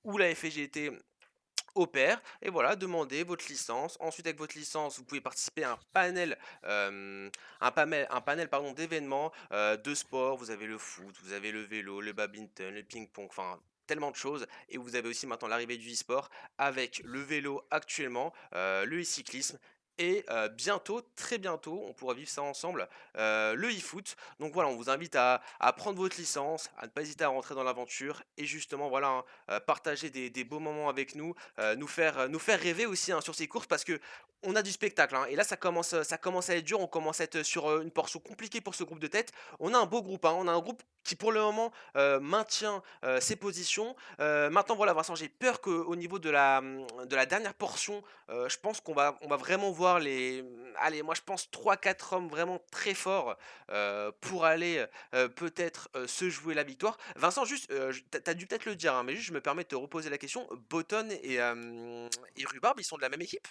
où la FSGT opère et voilà, demandez votre licence. Ensuite, avec votre licence, vous pouvez participer à un panel pardon, d'événements de sport. Vous avez le foot, vous avez le vélo, le badminton, le ping-pong, enfin tellement de choses. Et vous avez aussi maintenant l'arrivée du e-sport avec le vélo actuellement, le e-cyclisme. Et bientôt, très bientôt, on pourra vivre ça ensemble, le e-foot. Donc voilà, on vous invite à prendre votre licence, à ne pas hésiter à rentrer dans l'aventure et justement, voilà, hein, partager des beaux moments avec nous, nous faire rêver aussi, hein, sur ces courses parce que on a du spectacle, hein, et là ça commence à être dur, on commence à être sur, une portion compliquée pour ce groupe de tête. On a un beau groupe, hein, on a un groupe qui pour le moment, maintient, ses positions. Maintenant voilà Vincent, j'ai peur qu'au niveau de la dernière portion, je pense on va vraiment voir allez moi je pense trois quatre hommes vraiment très forts, pour aller, peut-être, se jouer la victoire. Vincent juste, j tu as dû peut-être le dire, hein, mais juste je me permets de te reposer la question, Botton et Rhubarbe, ils sont de la même équipe?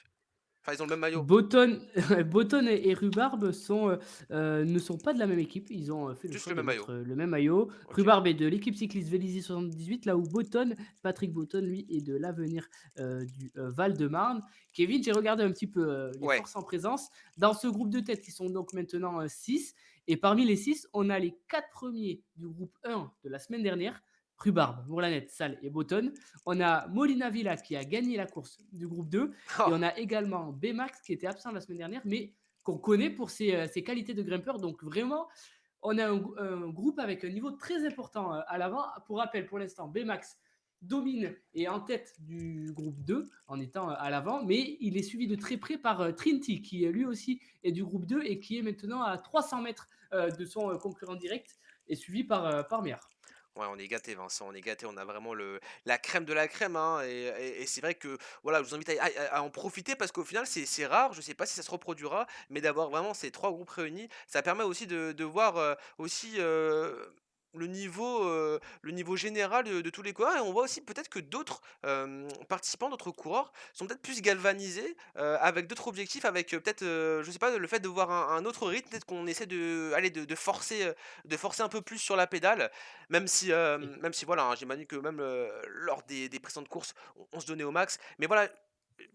Enfin, ils ont le même maillot? Botton Botton et Rhubarbe ne sont pas de la même équipe. Ils ont, fait le Juste choix le de même maillot? mettre, le même maillot. OK. Rhubarbe est de l'équipe cycliste Vélizy 78, là où Patrick Botton, lui, est de l'Avenir, du, Val-de-Marne. Kevin, j'ai regardé un petit peu, les Ouais. forces en présence. Dans ce groupe de tête, ils sont donc maintenant, 6, et parmi les 6, on a les 4 premiers du groupe 1 de la semaine dernière, Rhubarbe, Mourlanette, Salle et Botton. On a Molina Villa qui a gagné la course du groupe 2, et Oh! on a également Bmax qui était absent la semaine dernière, mais qu'on connaît pour ses qualités de grimpeur. Donc vraiment, on a un groupe avec un niveau très important à l'avant. Pour rappel, pour l'instant, Bmax domine et est en tête du groupe 2 en étant à l'avant, mais il est suivi de très près par Trinity, qui lui aussi est du groupe 2 et qui est maintenant à 300 mètres de son concurrent direct, et suivi par Miar. Ouais, on est gâtés, Vincent, on est gâtés, on a vraiment la crème de la crème, hein, et c'est vrai que, voilà, je vous invite à en profiter parce qu'au final, c'est rare, je sais pas si ça se reproduira, mais d'avoir vraiment ces 3 groupes réunis, ça permet aussi de voir, aussi, le niveau général de tous les coureurs et on voit aussi peut-être que d'autres, participants, d'autres coureurs sont peut-être plus galvanisés, avec d'autres objectifs, avec, peut-être, je sais pas, le fait de voir un autre rythme, peut-être qu'on essaie de forcer un peu plus sur la pédale. Même si voilà, hein, j'imagine que même, lors des précédentes courses, on se donnait au max. Mais voilà,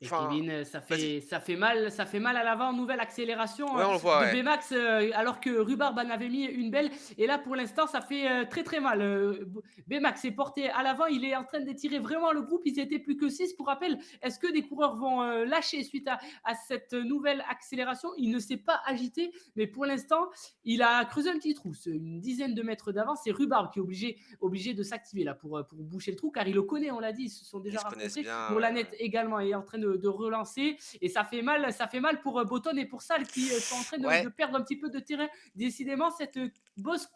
Et enfin Kevin, vas-y. ça fait mal à l'avant. Nouvelle accélération Ouais, on le voit, de ouais. Bmax, alors que Rhubarbe en avait mis une belle. Et là, pour l'instant, ça fait très très mal. Bmax est porté à l'avant. Il est en train d'étirer vraiment le groupe. Ils étaient plus que 6. Pour rappel, est-ce que des coureurs vont lâcher suite à cette nouvelle accélération? Il ne s'est pas agité, mais pour l'instant, il a creusé un petit trou. C'est une dizaine de mètres d'avance. C'est Rhubarbe qui est obligé de s'activer là pour boucher le trou, car il le connaît, on l'a dit. Ils se sont Ils déjà se connaissent rencontrés. bien, ouais, Mourlanette ouais. également est en train de relancer, et ça fait mal pour Botton et pour Salle qui sont en train de Ouais, perdre un petit peu de terrain. Décidément, cette bosse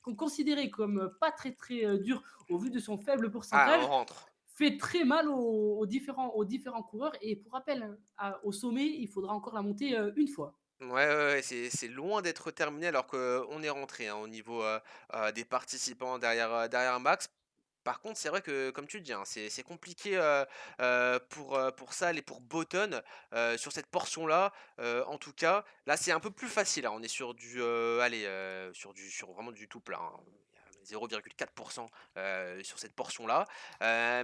qu'on considérait comme pas très très dure au vu de son faible ah, pourcentage on rentre. fait très mal aux différents coureurs. Et pour rappel, au sommet, il faudra encore la monter une fois. Ouais, ouais, ouais, c'est loin d'être terminé alors qu'on est rentré, hein, au niveau, des participants derrière Max. Par contre, c'est vrai que, comme tu le dis, hein, c'est compliqué, pour Salle et pour Botton, sur cette portion-là, en tout cas. Là, c'est un peu plus facile, hein, on est sur allez, sur vraiment du tout plat, hein. Il y a 0,4 sur cette portion-là,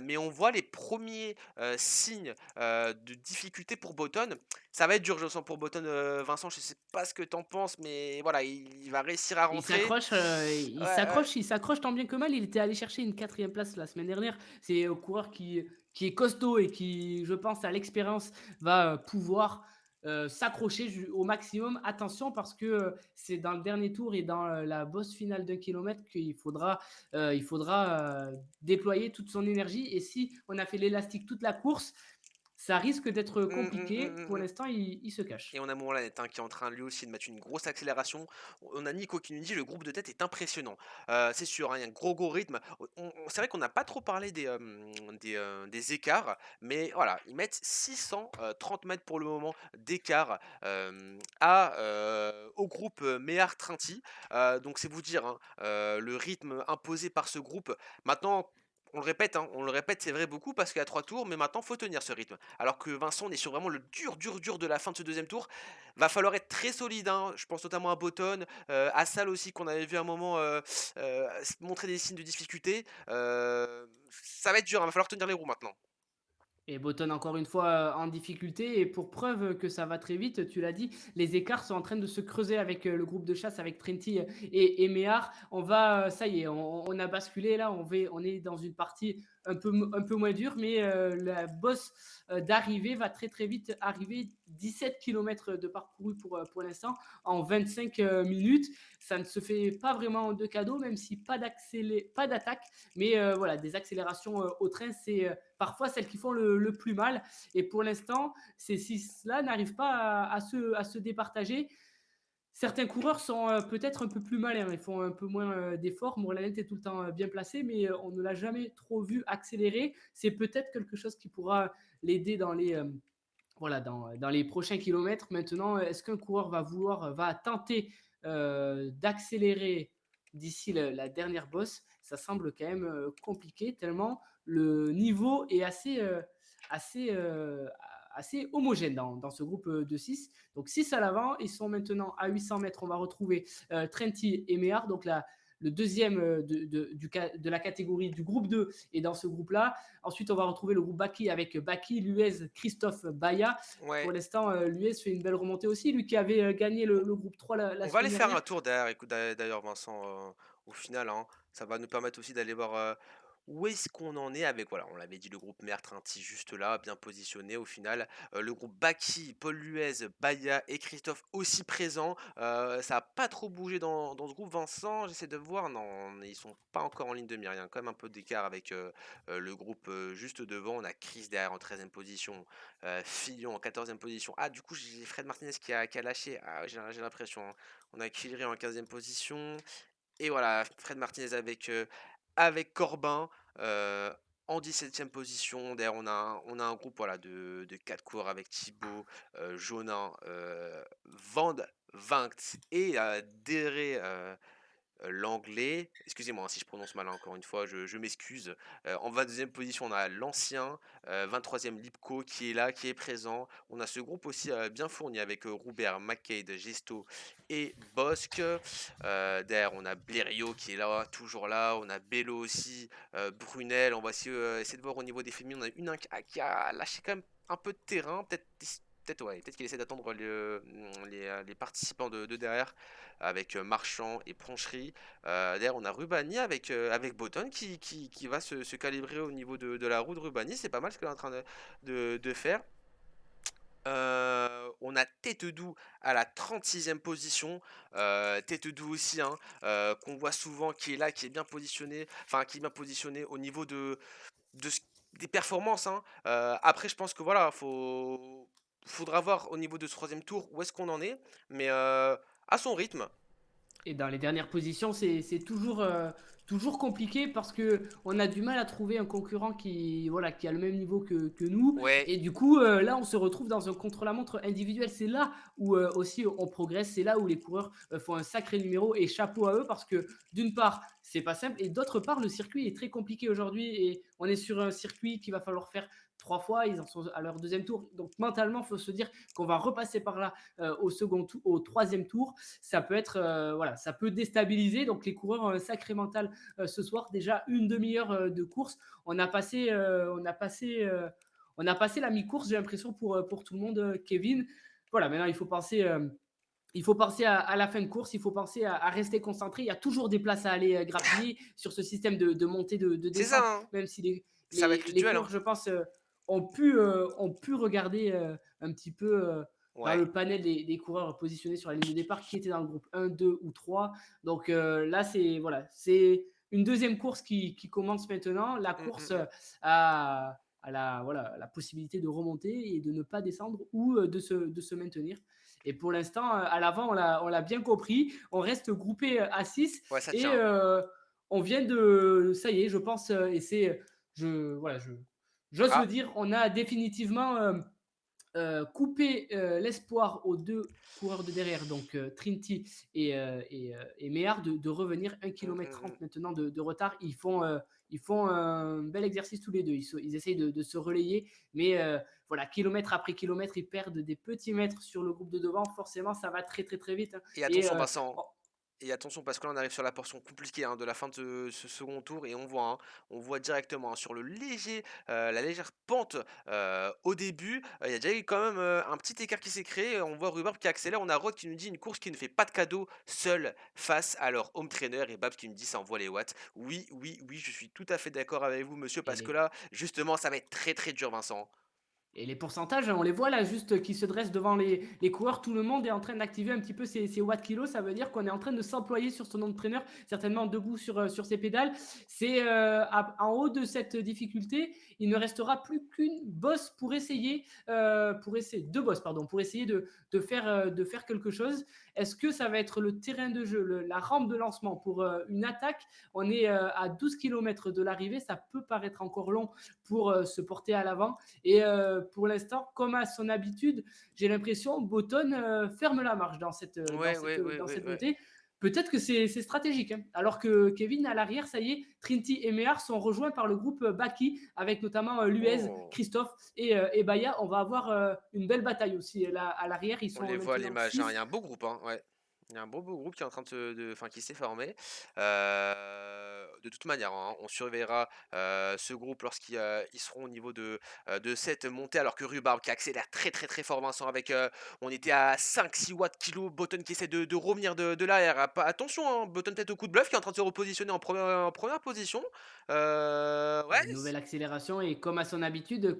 mais on voit les premiers signes, de difficulté pour Botton. Ça va être dur, je sens, pour Botton, Vincent, je sais pas ce que tu en penses, mais voilà, il va réussir à rentrer. Ouais, ouais. Il s'accroche tant bien que mal. Il était allé chercher une quatrième place la semaine dernière. C'est un coureur qui est costaud et qui, je pense, à l'expérience, va pouvoir s'accrocher au maximum. Attention parce que c'est dans le dernier tour et dans la bosse finale d'1 kilomètre il faudra déployer toute son énergie. Et si on a fait l'élastique toute la course, ça risque d'être Mmh, mmh, mmh, compliqué. mmh, Pour mmh. l'instant, il se Et cache. on a Mourad hein, qui est en train lui aussi de mettre une grosse accélération. On a Nico qui nous dit: «Le groupe de tête est impressionnant». C'est sûr, hein, il y a un gros rythme. C'est vrai qu'on n'a pas trop parlé des écarts, mais voilà, ils mettent 630 mètres pour le moment d'écart, au groupe, Méhar-Trinti. Donc c'est vous dire, hein, le rythme imposé par ce groupe. Maintenant, on le répète, c'est vrai beaucoup parce qu'il y a 3 tours, mais maintenant faut tenir ce rythme. Alors que Vincent, on est sur vraiment le dur de la fin de ce deuxième tour. Va falloir être très solide, hein. Je pense notamment à Botton, à Sal aussi qu'on avait vu un moment, montrer des signes de difficulté. Ça va être dur, hein, va falloir tenir les roues maintenant. Et Botton encore une fois en difficulté et pour preuve que ça va très vite, tu l'as dit, les écarts sont en train de se creuser avec le groupe de chasse, avec Trenti et Méhard. Ça y est, on a basculé là, on est dans une partie un peu moins dure, mais la bosse d'arrivée va très très vite arriver. 17 km de parcouru pour l'instant en 25 minutes. Ça ne se fait pas vraiment de cadeau, même si pas d'attaque, mais voilà, des accélérations au train, c'est parfois celles qui font le plus mal. Et pour l'instant, ces six-là n'arrivent pas à se départager. Certains coureurs sont peut-être un peu plus malins, ils font un peu moins d'efforts. Mourlanet est tout le temps bien placé, mais on ne l'a jamais trop vu accélérer. C'est peut-être quelque chose qui pourra l'aider voilà, dans les prochains kilomètres. Maintenant, est-ce qu'un coureur va tenter d'accélérer d'ici la dernière bosse? Ça semble quand même compliqué, tellement le niveau est assez, euh, assez homogène dans ce groupe de 6. Donc 6 à l'avant, ils sont maintenant à 800 mètres. On va retrouver Trenti et Méhard, donc le deuxième de la catégorie du groupe 2 est dans ce groupe-là. Ensuite, on va retrouver le groupe Baki avec Baki, Luez, Christophe, Baya. Pour Ouais, l'instant, Luez fait une belle remontée aussi, lui qui avait gagné le groupe 3 la on va aller semaine faire un dernière. tour derrière, écoute, d'ailleurs Vincent, au final, hein. Ça va nous permettre aussi d'aller voir, où est-ce qu'on en est avec voilà, on l'avait dit, le groupe Mertrinti juste là, bien positionné au final. Le groupe Baki, Paul Luez, Baya et Christophe aussi présents. Ça a pas trop bougé dans ce groupe. Vincent, j'essaie de voir, non, ils sont pas encore en ligne de mire. Il y a quand même un peu d'écart avec, le groupe, juste devant. On a Chris derrière en 13e position, Fillon en 14e position. Ah du coup, j'ai Fred Martinez qui a lâché. Ah, j'ai l'impression, hein. On a Killry en 15e position. Et voilà, Fred Martinez avec Corbin en 17e position. D'ailleurs, on a un groupe voilà, de 4 coureurs avec Thibaut, Jonin, Van Vangt et Dere l'anglais. Excusez-moi hein, si je prononce mal hein, encore une fois, je m'excuse. En 22e position, on a l'ancien, 23e Lipko qui est là, qui est présent. On a ce groupe aussi bien fourni avec Roubert, McCade, Gesto et Bosque. Derrière, on a Blériot qui est là, toujours là. On a Bello aussi, Brunel. On va essayer de voir au niveau des féminines. On a une qui a lâché quand même un peu de terrain. Peut-être qu'il essaie d'attendre les participants de derrière avec Marchand et Pronchery. D'ailleurs, on a Rubani avec Botton qui va se calibrer au niveau de la roue de Rubani. C'est pas mal ce qu'il est en train de faire. On a Tétedou à la 36e position. Tétedou aussi, hein, qu'on voit souvent, qui est là, qui est bien positionné, enfin qui est bien positionné au niveau de ce- des performances, hein. Après, je pense que voilà, faudra voir au niveau de ce troisième tour où est-ce qu'on en est, mais à son rythme. Et dans les dernières positions, c'est toujours compliqué parce que on a du mal à trouver un concurrent voilà, qui a le même niveau que nous. Ouais, Et du coup, là, on se retrouve dans un contre-la-montre individuel. C'est là où aussi on progresse. C'est là où les coureurs font un sacré numéro. Et chapeau à eux parce que d'une part, c'est pas simple. Et d'autre part, le circuit est très compliqué aujourd'hui. Et on est sur un circuit qu'il va falloir faire 3 fois. Ils en sont à leur deuxième tour. Donc mentalement, il faut se dire qu'on va repasser par là au troisième tour. Ça peut être voilà, ça peut déstabiliser. Donc les coureurs ont un sacré mental ce soir. Déjà une demi-heure de course, on a passé, on a passé la mi-course. J'ai l'impression pour tout le monde, Kevin. Voilà, maintenant il faut penser à la fin de course, il faut penser à rester concentré. Il y a toujours des places à aller grappiller sur ce système de montée, de c'est ça, descente, hein. même si Ça va être le les duel, coureurs, hein. je pense, ont pu regarder un petit peu dans Ouais. le panel des coureurs positionnés sur la ligne de départ qui étaient dans le groupe 1, 2 ou 3. Donc là, c'est une deuxième course qui commence maintenant. La Mmh, course mmh mh. à la possibilité de remonter et de ne pas descendre ou de se maintenir. Et pour l'instant, à l'avant, on l'a bien compris. On reste groupé à 6 Ouais, ça et tient, hein. on vient de. Ça y est, je pense, et c'est. Voilà, j'ose le Ah, dire, on a définitivement coupé l'espoir aux deux coureurs de derrière, donc Trinity et Méhard, de revenir 1 mmh, km mmh 30 mh. maintenant de retard. Ils font un bel exercice tous les deux. Ils essayent de se relayer, mais voilà, kilomètre après kilomètre, ils perdent des petits mètres sur le groupe de devant. Forcément, ça va très très très vite, hein. Et Et attention Vincent, oh, et attention parce que là on arrive sur la portion compliquée, hein, de la fin de ce second tour et on voit directement, hein, sur la légère pente, au début, il y a déjà eu quand même, un petit écart qui s'est créé. On voit Rhubarb qui accélère, on a Rod qui nous dit: «Une course qui ne fait pas de cadeau, seule face à leur home trainer» et Babs qui nous dit: «Ça envoie les watts». Oui, oui, oui, je suis tout à fait d'accord avec vous monsieur et parce que les là, justement, ça va être très, très dur Vincent. Et les pourcentages, on les voit là, juste qui se dressent devant les coureurs. Tout le monde est en train d'activer un petit peu ses watts kilos. Ça veut dire qu'on est en train de s'employer sur son entraîneur, certainement debout sur ses pédales. C'est en haut de cette difficulté, il ne restera plus qu'une bosse pour essayer deux bosses, pardon, pour essayer de faire quelque chose. Est-ce que ça va être le terrain de jeu, la rampe de lancement pour une attaque? On est à 12 km de l'arrivée. Ça peut paraître encore long pour se porter à l'avant. Et pour l'instant, comme à son habitude, j'ai l'impression Button ferme la marche Ouais, ouais, ouais, dans ouais, cette ouais. montée. Peut-être que c'est stratégique, hein. Alors que Kevin, à l'arrière, ça y est, Trinity et Méhard sont rejoints par le groupe Baki, avec notamment Luez, Oh! Christophe et Baya. On va avoir une belle bataille aussi. Là, à l'arrière, ils On sont les voit à maintenant l'image, hein. Il y 6. a un beau groupe, hein, ouais. Il y a un beau, beau groupe qui est en train de se de enfin qui s'est formé. De toute manière, hein, on surveillera, ce groupe lorsqu'ils, ils seront au niveau de cette montée alors que Rhubarb qui accélère très, très, très fort Vincent avec, on était à 5-6 watts kilo, Button qui essaie de revenir de l'arrière. Ah pas attention, hein, Button tête au coup de bluff qui est en train de se repositionner en 1re position. Ouais, Et nouvelle accélération et comme à son habitude,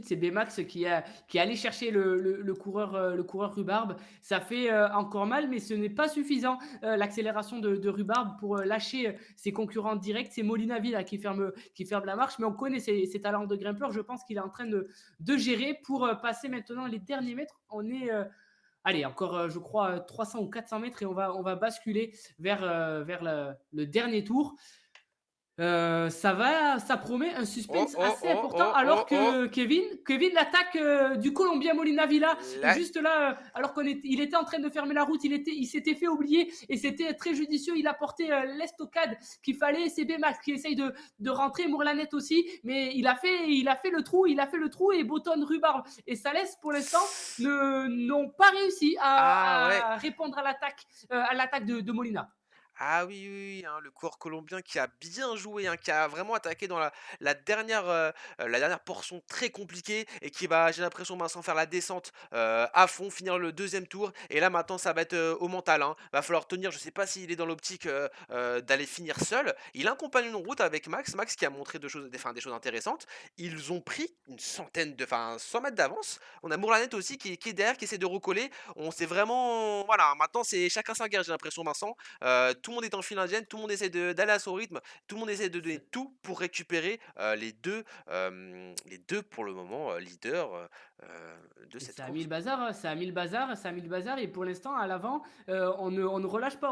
c'est Bmax qui est allé chercher le coureur Rhubarb. Ça fait encore mal, mais ce n'est pas suffisant. L'accélération de Rhubarb pour lâcher ses concurrents directs. C'est Molinavi là qui ferme la marche, mais on connaît ses talents de grimpeur. Je pense qu'il est en train de gérer pour passer maintenant les derniers mètres. On est allez, encore, je crois, 300 ou 400 mètres et on va basculer vers le dernier tour. Ça promet un oh, suspense oh, assez oh, important, oh, alors oh, oh. que Kevin l'attaque du Colombien Molina Villa, Là juste là, alors il était en train de fermer la route, il s'était fait oublier et c'était très judicieux. Il a porté l'estocade qu'il fallait. C'est Bmax qui essaye de rentrer, Mourlanette aussi, mais il a fait le trou, et Botton, Rhubarb et Salès pour l'instant n'ont pas réussi ah ouais. à répondre à l'attaque de Molina. Ah oui, oui, oui, hein, le corps colombien qui a bien joué, hein, qui a vraiment attaqué dans la dernière portion très compliquée et qui va, j'ai l'impression, Vincent, faire la descente à fond, finir le deuxième tour. Et là, maintenant, ça va être au mental, hein. Va falloir tenir. Je sais pas s'il est dans l'optique d'aller finir seul. Il a un compagnon de route avec Max qui a montré des choses intéressantes. Ils ont pris une centaine enfin, 100 mètres d'avance. On a Mourlanette aussi qui est derrière, qui essaie de recoller. On s'est vraiment, voilà, maintenant c'est chacun sa guerre, j'ai l'impression, Vincent. Tout le monde est en file indienne, tout le monde essaie d'aller à son rythme, tout le monde essaie de donner tout pour récupérer, les 2 pour le moment, leaders, de Et cette ça a mis course. le bazar, hein, ça a mis le bazar, ça a mis le bazar. Et pour l'instant, à l'avant, on ne relâche pas.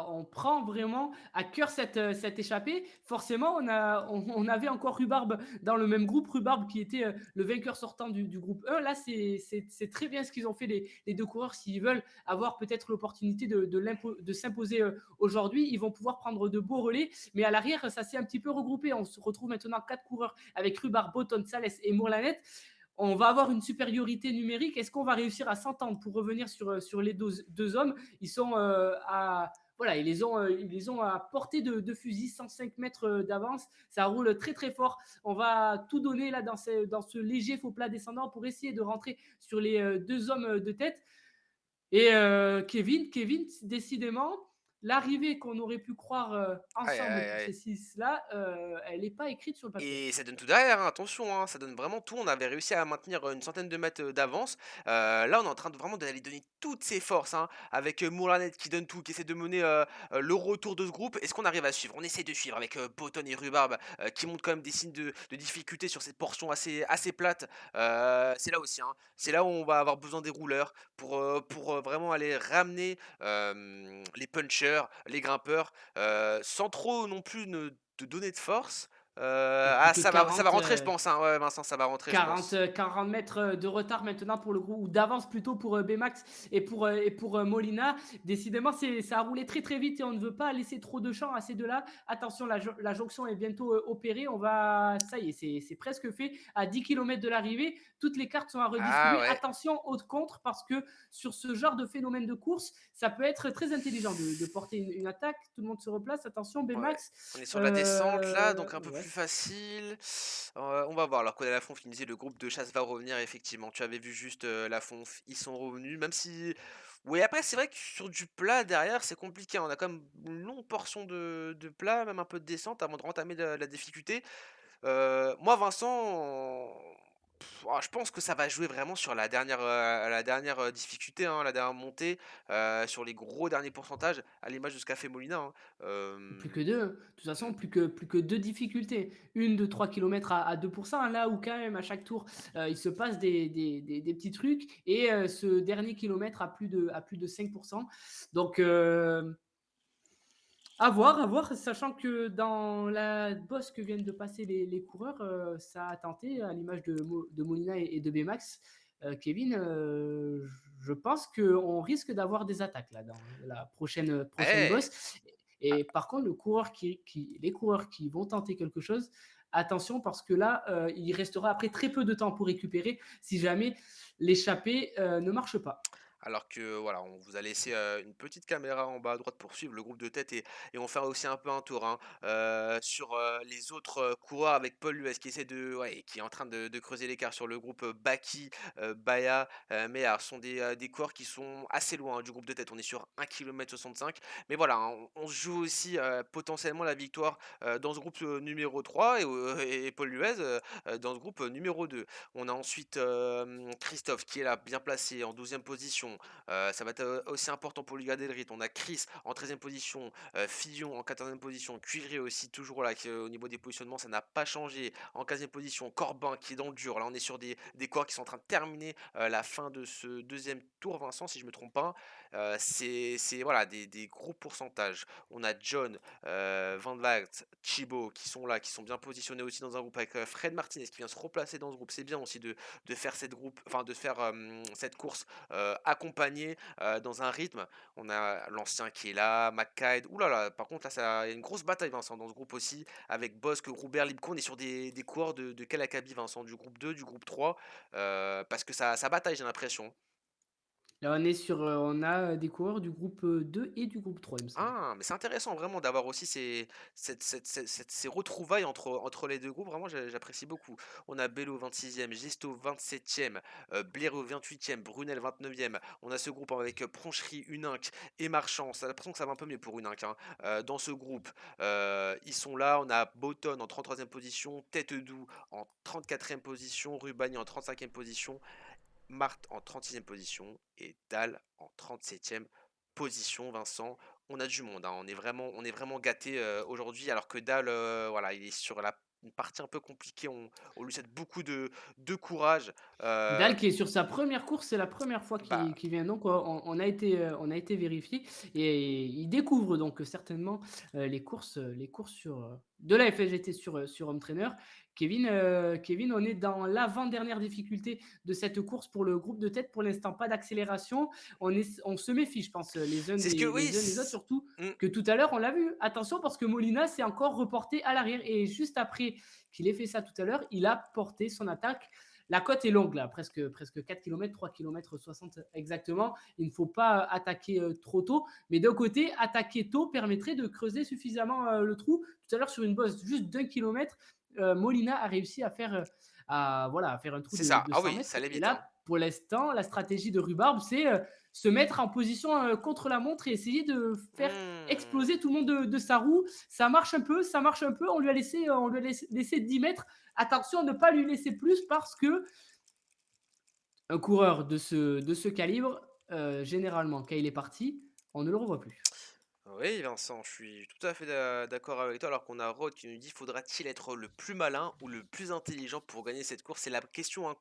On prend vraiment à cœur cette échappée. Forcément, on avait encore Rhubarb dans le même groupe, Rhubarb qui était le vainqueur sortant du groupe 1. Là, c'est très bien ce qu'ils ont fait les deux coureurs. S'ils veulent avoir peut-être l'opportunité de s'imposer aujourd'hui, ils vont pouvoir prendre de beaux relais. Mais à l'arrière, ça s'est un petit peu regroupé. On se retrouve maintenant 4 coureurs avec Rhubarb, Botton, Salès et Mourlanet. On va avoir une supériorité numérique. Est-ce qu'on va réussir à s'entendre pour revenir sur les deux hommes? Ils sont voilà, ils les ont à portée de fusil, 105 mètres d'avance. Ça roule très très fort. On va tout donner là dans ce léger faux plat descendant pour essayer de rentrer sur les deux hommes de tête. Et Kevin, décidément, l'arrivée qu'on aurait pu croire Aïe, ensemble aïe, pour ces aïe. six-là, elle n'est pas écrite sur le papier. Et ça donne tout derrière, hein, attention, hein, ça donne vraiment tout. On avait réussi à maintenir, une centaine de mètres, d'avance. Là, on est en train de vraiment d'aller donner toutes ses forces, hein, avec, Moulanet qui donne tout, qui essaie de mener, le retour de ce groupe. Est-ce qu'on arrive à suivre? On essaie de suivre avec, Botton et Rhubarbe, qui montrent quand même des signes de difficulté sur cette portion assez plate. C'est là aussi, hein, c'est là où on va avoir besoin des rouleurs pour vraiment aller ramener, les punchers, les grimpeurs, sans trop non plus ne te donner de force. Et plus que Ça va 40, rentrer je pense, hein, ouais Vincent, ça va rentrer je 40, pense. 40 mètres de retard maintenant pour le groupe, ou d'avance plutôt pour Bmax et pour Molina. Décidément, ça a roulé très très vite et on ne veut pas laisser trop de champ à ces deux-là. Attention, la jonction est bientôt opérée. Ça y est, c'est presque fait. À 10 km de l'arrivée, toutes les cartes sont à Ah redistribuer. ouais, Attention au contre, parce que sur ce genre de phénomène de course, ça peut être très intelligent de porter une attaque. Tout le monde se replace. Attention, ouais. Bmax. On est sur de la descente là, donc un peu Ouais. plus facile. On va voir. Alors qu'au Lafont finissait, le groupe de chasse va revenir effectivement. Tu avais vu juste, Lafont, ils sont revenus, même si oui après c'est vrai que sur du plat derrière c'est compliqué, hein. On a quand même une longue portion de plat, même un peu de descente avant de rentamer la difficulté. Moi Vincent, je pense que ça va jouer vraiment sur la dernière, difficulté, hein, la dernière montée, sur les gros derniers pourcentages, à l'image de ce qu'a fait Molina, hein. Plus que 2, hein. De toute Mmh, façon, plus que 2 difficultés. Une de 3 km à 2%, hein, là où quand même à chaque tour, il se passe des petits trucs, et ce dernier kilomètre à plus de 5%. Donc, à voir, sachant que dans la bosse que viennent de passer les coureurs, ça a tenté, à l'image de Molina et de Bmax. Kevin, je pense qu'on risque d'avoir des attaques là dans la prochaine eh! bosse. Et par contre, les coureurs qui vont tenter quelque chose, attention, parce que là, il restera après très peu de temps pour récupérer si jamais l'échappée ne marche pas. Alors que voilà, on vous a laissé, une petite caméra en bas à droite pour suivre le groupe de tête et on fait aussi un peu un tour, hein, sur, les autres, coureurs avec Paul Luez qui essaie de ouais, qui est en train de creuser l'écart sur le groupe, Baki, Baya, Mehar. Ce sont des coureurs qui sont assez loin, hein, du groupe de tête. On est sur 1 km 65. Mais voilà, hein, on se joue aussi, potentiellement la victoire, dans ce groupe, numéro 3 et Paul Luez, dans ce groupe, numéro 2. On a ensuite, Christophe qui est là, bien placé en 12e position. Ça va être, aussi important pour lui garder le rythme. On a Chris en 13e position, Fillon en 14e position, Cuivré aussi toujours là qui, au niveau des positionnements ça n'a pas changé. En 15e position, Corbin qui est dans le dur. Là on est sur des coureurs qui sont en train de terminer, la fin de ce deuxième tour Vincent si je me trompe pas. C'est voilà des gros pourcentages. On a John, Van Aert, Chibo qui sont là, qui sont bien positionnés aussi dans un groupe avec, Fred Martinez qui vient se replacer dans ce groupe. C'est bien aussi de faire cette course, accompagnée, dans un rythme. On a l'ancien qui est là, McKaid. Ouh là là, par contre là ça il y a une grosse bataille Vincent dans ce groupe aussi avec Bosc, Roubert, Lipko. On est sur des coureurs de quel acabit Vincent? Du groupe 2, du groupe 3? Parce que ça bataille j'ai l'impression. Là, on a des coureurs du groupe 2 et du groupe 3, il me semble. Ah, mais c'est intéressant vraiment d'avoir aussi ces retrouvailles entre les 2 groupes, vraiment j'apprécie beaucoup. On a Bello 26e, Gisto 27e, Blaireau 28e, Brunel 29e. On a ce groupe avec, Pronchery, Uninck et Marchand. Ça a l'impression que ça va un peu mieux pour Uninck, hein, dans ce groupe. Ils sont là, on a Botton en 33e position, Têtedoux en 34e position, Rubani en 35e position, Marthe en 36e position et Dahl en 37e position, Vincent. On a du monde, hein. On est vraiment gâté aujourd'hui, alors que Dahl, voilà, il est sur une partie un peu compliquée. On lui souhaite beaucoup de courage. Dal qui est sur sa première course, c'est la première fois Bah, qu'il vient, donc on a été vérifié, et il découvre donc certainement les courses de la FSGT sur Home Trainer. Kevin, on est dans l'avant-dernière difficulté de cette course pour le groupe de tête. Pour l'instant, pas d'accélération. On se méfie, je pense, c'est ce que oui, les uns des autres, surtout mmh. que tout à l'heure, on l'a vu. Attention, parce que Molina s'est encore reporté à l'arrière, et juste après qu'il ait fait ça tout à l'heure, il a porté son attaque. La côte est longue là, presque 4 km, 3 km 60 exactement. Il ne faut pas attaquer trop tôt. Mais d'un côté, attaquer tôt permettrait de creuser suffisamment le trou. Tout à l'heure, sur une bosse juste d'1 kilomètre, Molina a réussi à faire, à faire un trou C'est de ça. de Ah 100 oui, ça mètres. allait Et vite, hein. là, pour l'instant, la stratégie de Rhubarbe, c'est, se mettre en position, contre la montre et essayer de faire exploser Mmh. tout le monde de sa roue. Ça marche un peu, ça marche un peu. On lui a laissé 10 mètres. Attention à ne pas lui laisser plus parce que un coureur de ce calibre, généralement, quand il est parti, on ne le revoit plus. Oui, Vincent, je suis tout à fait d'accord avec toi, alors qu'on a Rod qui nous dit: «Faudra-t-il être le plus malin ou le plus intelligent pour gagner cette course?» C'est la question, hein,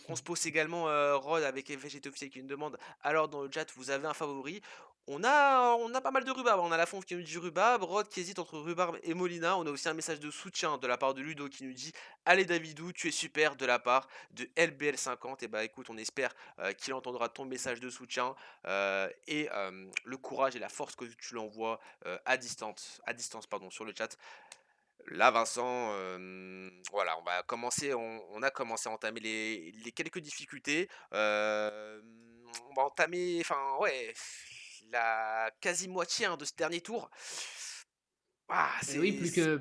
qu'on se pose également, Rod avec FGT Officiel qui nous demande: «Alors dans le chat, vous avez un favori?» On a pas mal de rhubarbe, on a la Fonf qui nous dit rhubarbe, Rod qui hésite entre rhubarbe et Molina. On a aussi un message de soutien de la part de Ludo qui nous dit: «Allez Davidou, tu es super», de la part de LBL50. Et bah, écoute, on espère, qu'il entendra ton message de soutien. Le courage et la force que tu l'envoies, à distance pardon, sur le chat. Là, Vincent, voilà, on a commencé à entamer les quelques difficultés. On va entamer, enfin, ouais, la quasi moitié, hein, de ce dernier tour. Ah, Et oui,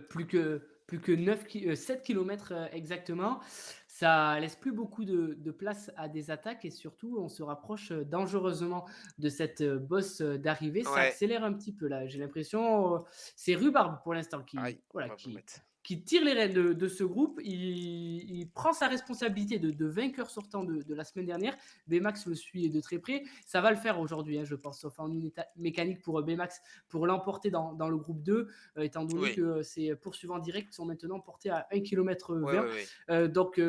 plus que 7 kilomètres, exactement. Ça laisse plus beaucoup de place à des attaques et surtout, on se rapproche, dangereusement de cette, bosse, d'arrivée. Ça ouais, accélère un petit peu là, j'ai l'impression, c'est Rhubarbe pour l'instant qui aïe, on voilà, va vous qui mettre. qui tire les rênes de ce groupe. Il prend sa responsabilité de vainqueur sortant de la semaine dernière. Bmax le suit de très près. Ça va le faire aujourd'hui, hein, je pense, sauf en unité mécanique pour, Bmax, pour l'emporter dans le groupe 2, étant donné Oui, que ces poursuivants directs sont maintenant portés à 1 km ouais, 20. ouais, ouais. Donc,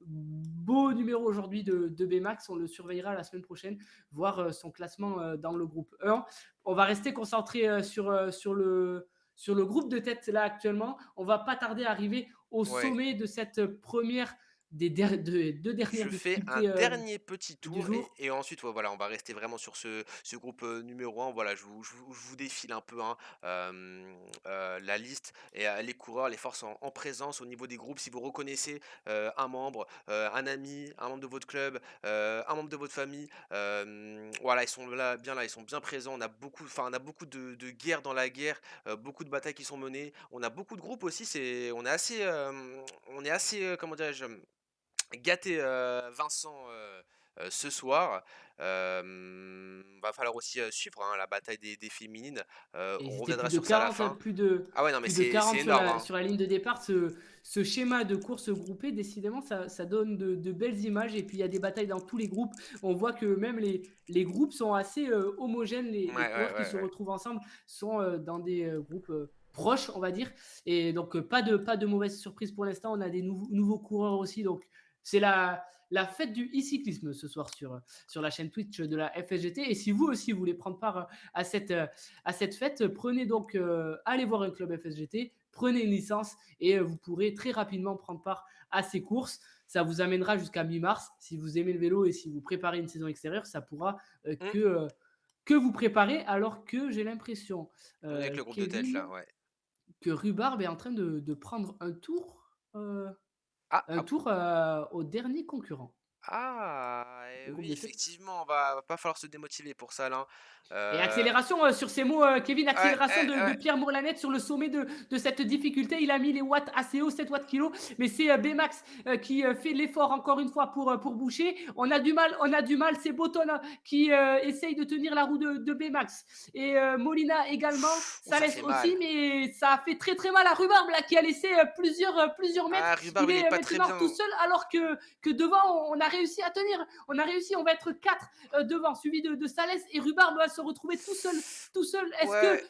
beau numéro aujourd'hui de Bmax, on le surveillera la semaine prochaine, voir son classement dans le groupe 1. On va rester concentré sur le groupe de tête là actuellement. On va pas tarder à arriver au Ouais. sommet de cette première des deux dernières Je fais un difficultés dernier petit du tour jour. et ensuite, ouais, voilà, on va rester vraiment sur ce groupe, numéro 1. Voilà, je vous défile un peu, hein, la liste et les coureurs, les forces en présence au niveau des groupes. Si vous reconnaissez, un membre, un ami, un membre de votre club, un membre de votre famille, voilà, ils sont là, bien là, ils sont bien présents. On a beaucoup de guerres dans la guerre, beaucoup de batailles qui sont menées. On a beaucoup de groupes aussi, on est assez, comment dirais-je? Gâté, Vincent, ce soir. Va falloir aussi, suivre, hein, la bataille des féminines. Et On ils étaient reviendra sur ça à la fin. Ah ouais, non, mais plus de c'est 40 énorme, hein. sur la ligne de départ. Ce schéma de course groupée, décidément, ça donne de belles images. Et puis, il y a des batailles dans tous les groupes. On voit que même les groupes sont assez homogènes. Ouais, Les ouais, coureurs qui ouais, se ouais. retrouvent ensemble sont dans des groupes proches, on va dire. Et donc, pas de mauvaise surprise pour l'instant. On a des nouveaux coureurs aussi. Donc, c'est la fête du e-cyclisme ce soir sur la chaîne Twitch de la FSGT. Et si vous aussi voulez prendre part à cette fête, prenez donc, allez voir un club FSGT, prenez une licence et vous pourrez très rapidement prendre part à ces courses. Ça vous amènera jusqu'à mi-mars. Si vous aimez le vélo et si vous préparez une saison extérieure, ça pourra Mmh. que vous préparer. Alors que j'ai l'impression, On est avec le groupe de tête là, Kevin, ouais. que Rhubarbe est en train de prendre Ah, un ah bon? tour au dernier concurrent, Ah et le groupe oui, de tête. effectivement, va pas falloir se démotiver pour ça là, Et hein. accélération sur ces mots, Kevin, Ouais, accélération ouais, de ouais. Pierre Mourlanette sur le sommet de cette difficulté. Il a mis les watts assez haut, 7 watts kilo, mais c'est Bmax qui fait l'effort encore une fois pour boucher. On a du mal. C'est Botton qui essaye de tenir la roue de Bmax. Et Molina également, Oh, ça ça laisse fait aussi, mal. mais ça a fait très très mal à Rhubarbe là, qui a laissé plusieurs mètres. Ah, Il Rhubarbe, il est est pas très maintenant tout bien. seul alors que devant, on a réussi à tenir. On a réussi, on va être 4 devant, suivi de Salès, et Rhubarbe va se retrouver tout seul. Tout seul. Est-ce que Ouais,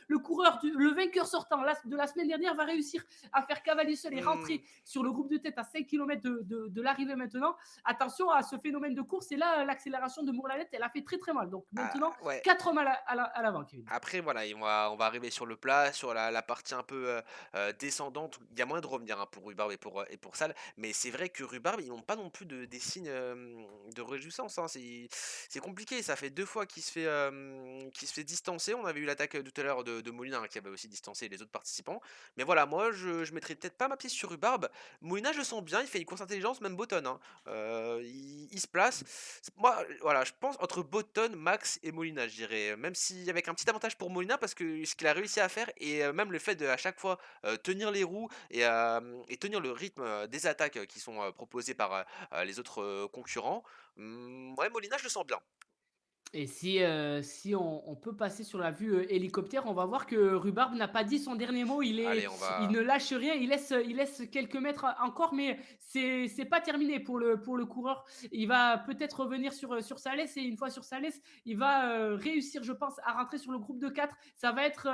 le vainqueur sortant de la semaine dernière va réussir à faire cavalier seul et mmh. rentrer sur le groupe de tête à 5 km de l'arrivée maintenant? Attention à ce phénomène de course. Et là, l'accélération de Mourlanette, elle a fait très très mal. Donc Ah maintenant, ouais. 4 hommes à l'avant, Kevin. Après voilà, on va arriver sur le plat, sur la partie un peu, descendante où il y a moyen de revenir, hein, pour Rhubarbe et pour Sal. Mais c'est vrai que Rhubarbe, ils n'ont pas non plus des signes, de réjouissance, hein. C'est compliqué, ça fait 2 fois qu'il se fait distancer. On avait eu l'attaque, tout à l'heure de Molina, hein, qui avait aussi distancé les autres participants. Mais voilà, moi je mettrais peut-être pas ma pièce sur Rhubarbe. Molina, je le sens bien, il fait une course intelligence, même Button, hein. Il se place. Moi, voilà, je pense entre Button, Max et Molina, je dirais. Même si avec un petit avantage pour Molina parce que ce qu'il a réussi à faire et même le fait de à chaque fois, tenir les roues et tenir le rythme, des attaques, qui sont, proposées par, les autres, concurrents. Ouais, Molina, je le sens bien. Et si on peut passer sur la vue, hélicoptère, on va voir que Rhubarbe n'a pas dit son dernier mot. Allez, Il ne lâche rien, il laisse quelques mètres encore, mais c'est pas terminé pour le coureur. Il va peut-être revenir sur Salès et une fois sur Salès, il va, réussir, je pense, à rentrer sur le groupe de 4. Ça va être,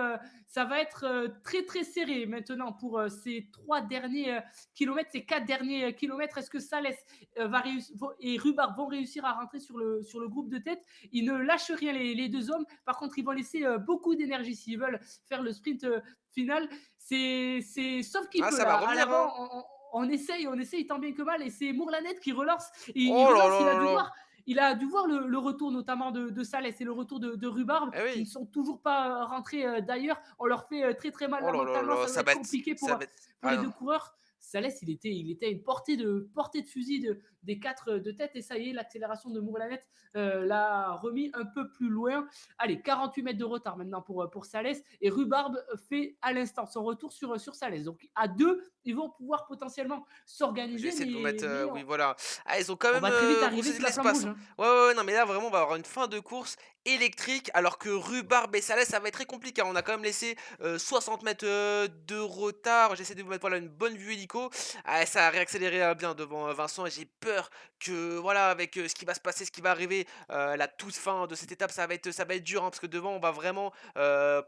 très, très serré maintenant pour, ces 3 derniers, kilomètres, ces 4 derniers, kilomètres. Est-ce que Salès, va réussir et Rhubarbe vont réussir à rentrer sur le groupe de tête? Ils ne lâchent rien, les deux hommes. Par contre, ils vont laisser beaucoup d'énergie s'ils veulent faire le sprint final. Sauf qu'il Ah, peut ça va là. À revenir, hein! l'avant, on essaye tant bien que mal. Et c'est Mourlanette qui relance. Il Oh là relance, là là là! il a dû voir le retour notamment de Salès et le retour de Rhubarbe Eh qui ne oui! sont toujours pas rentrés d'ailleurs. On leur fait très très mal Oh là là là mentalement. là, Ça doit être compliqué ça va être pour ah les non. deux coureurs. Salès, il était à une portée de fusil des quatre de tête. Et ça y est, l'accélération de Mourlanette l'a remis un peu plus loin. Allez, 48 mètres de retard maintenant pour Salès. Et Rhubarbe fait à l'instant son retour sur Salès. Donc à deux, ils vont pouvoir potentiellement Je vais s'organiser, essayer de vous mettre, mais oui, voilà. Ah, ils ont quand on même, va très vite arriver concédé sous de la flamme l'espace, rouge, hein. hein. Ouais, ouais, ouais, non, mais là, vraiment, on va avoir une fin de course électrique, alors que Rhubarbe et Salès, ça va être très compliqué, hein. On a quand même laissé, 60 mètres, de retard. J'essaie de vous mettre, voilà, une bonne vue hélico. Ah, ça a réaccéléré, bien devant, Vincent et j'ai peur que, voilà, avec, ce qui va se passer, ce qui va arriver, la toute fin de cette étape, ça va être dur, hein, parce que devant, on va vraiment,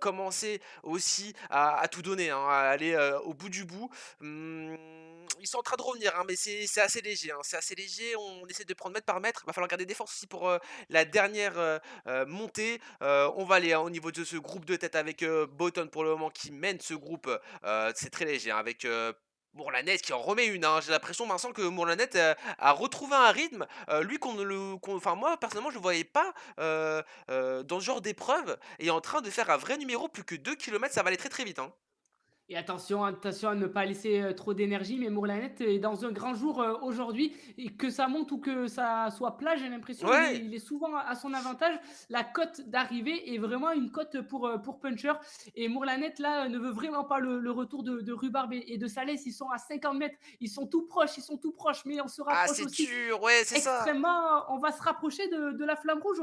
commencer aussi à tout donner, hein, à aller, au bout du bout. Ils sont en train de revenir, hein, mais c'est assez léger, hein, c'est assez léger. On essaie de prendre mètre par mètre. Va falloir garder des forces aussi pour, la dernière, montée. On va aller, hein, au niveau de ce groupe de tête avec, Button pour le moment qui mène ce groupe, c'est très léger, hein, avec, Mourlannet qui en remet une, hein. J'ai l'impression, Vincent, que Mourlannet, a retrouvé un rythme, lui qu'on ne le qu'on enfin moi personnellement je ne le voyais pas, dans ce genre d'épreuve et en train de faire un vrai numéro. Plus que 2 kilomètres, ça va aller très, très vite, hein. Et attention à ne pas laisser trop d'énergie, mais Mourlannet est dans un grand jour aujourd'hui. Et que ça monte ou que ça soit plat, j'ai l'impression Ouais! il est souvent à son avantage. La cote d'arrivée est vraiment une cote pour Puncher. Et Mourlannet, là, ne veut vraiment pas le retour de Rhubarbe et de Salès. Ils sont à 50 mètres. Ils sont tout proches, mais on se Ah, rapproche c'est aussi dur, ouais, c'est ça! extrêmement. On va se rapprocher de la flamme rouge.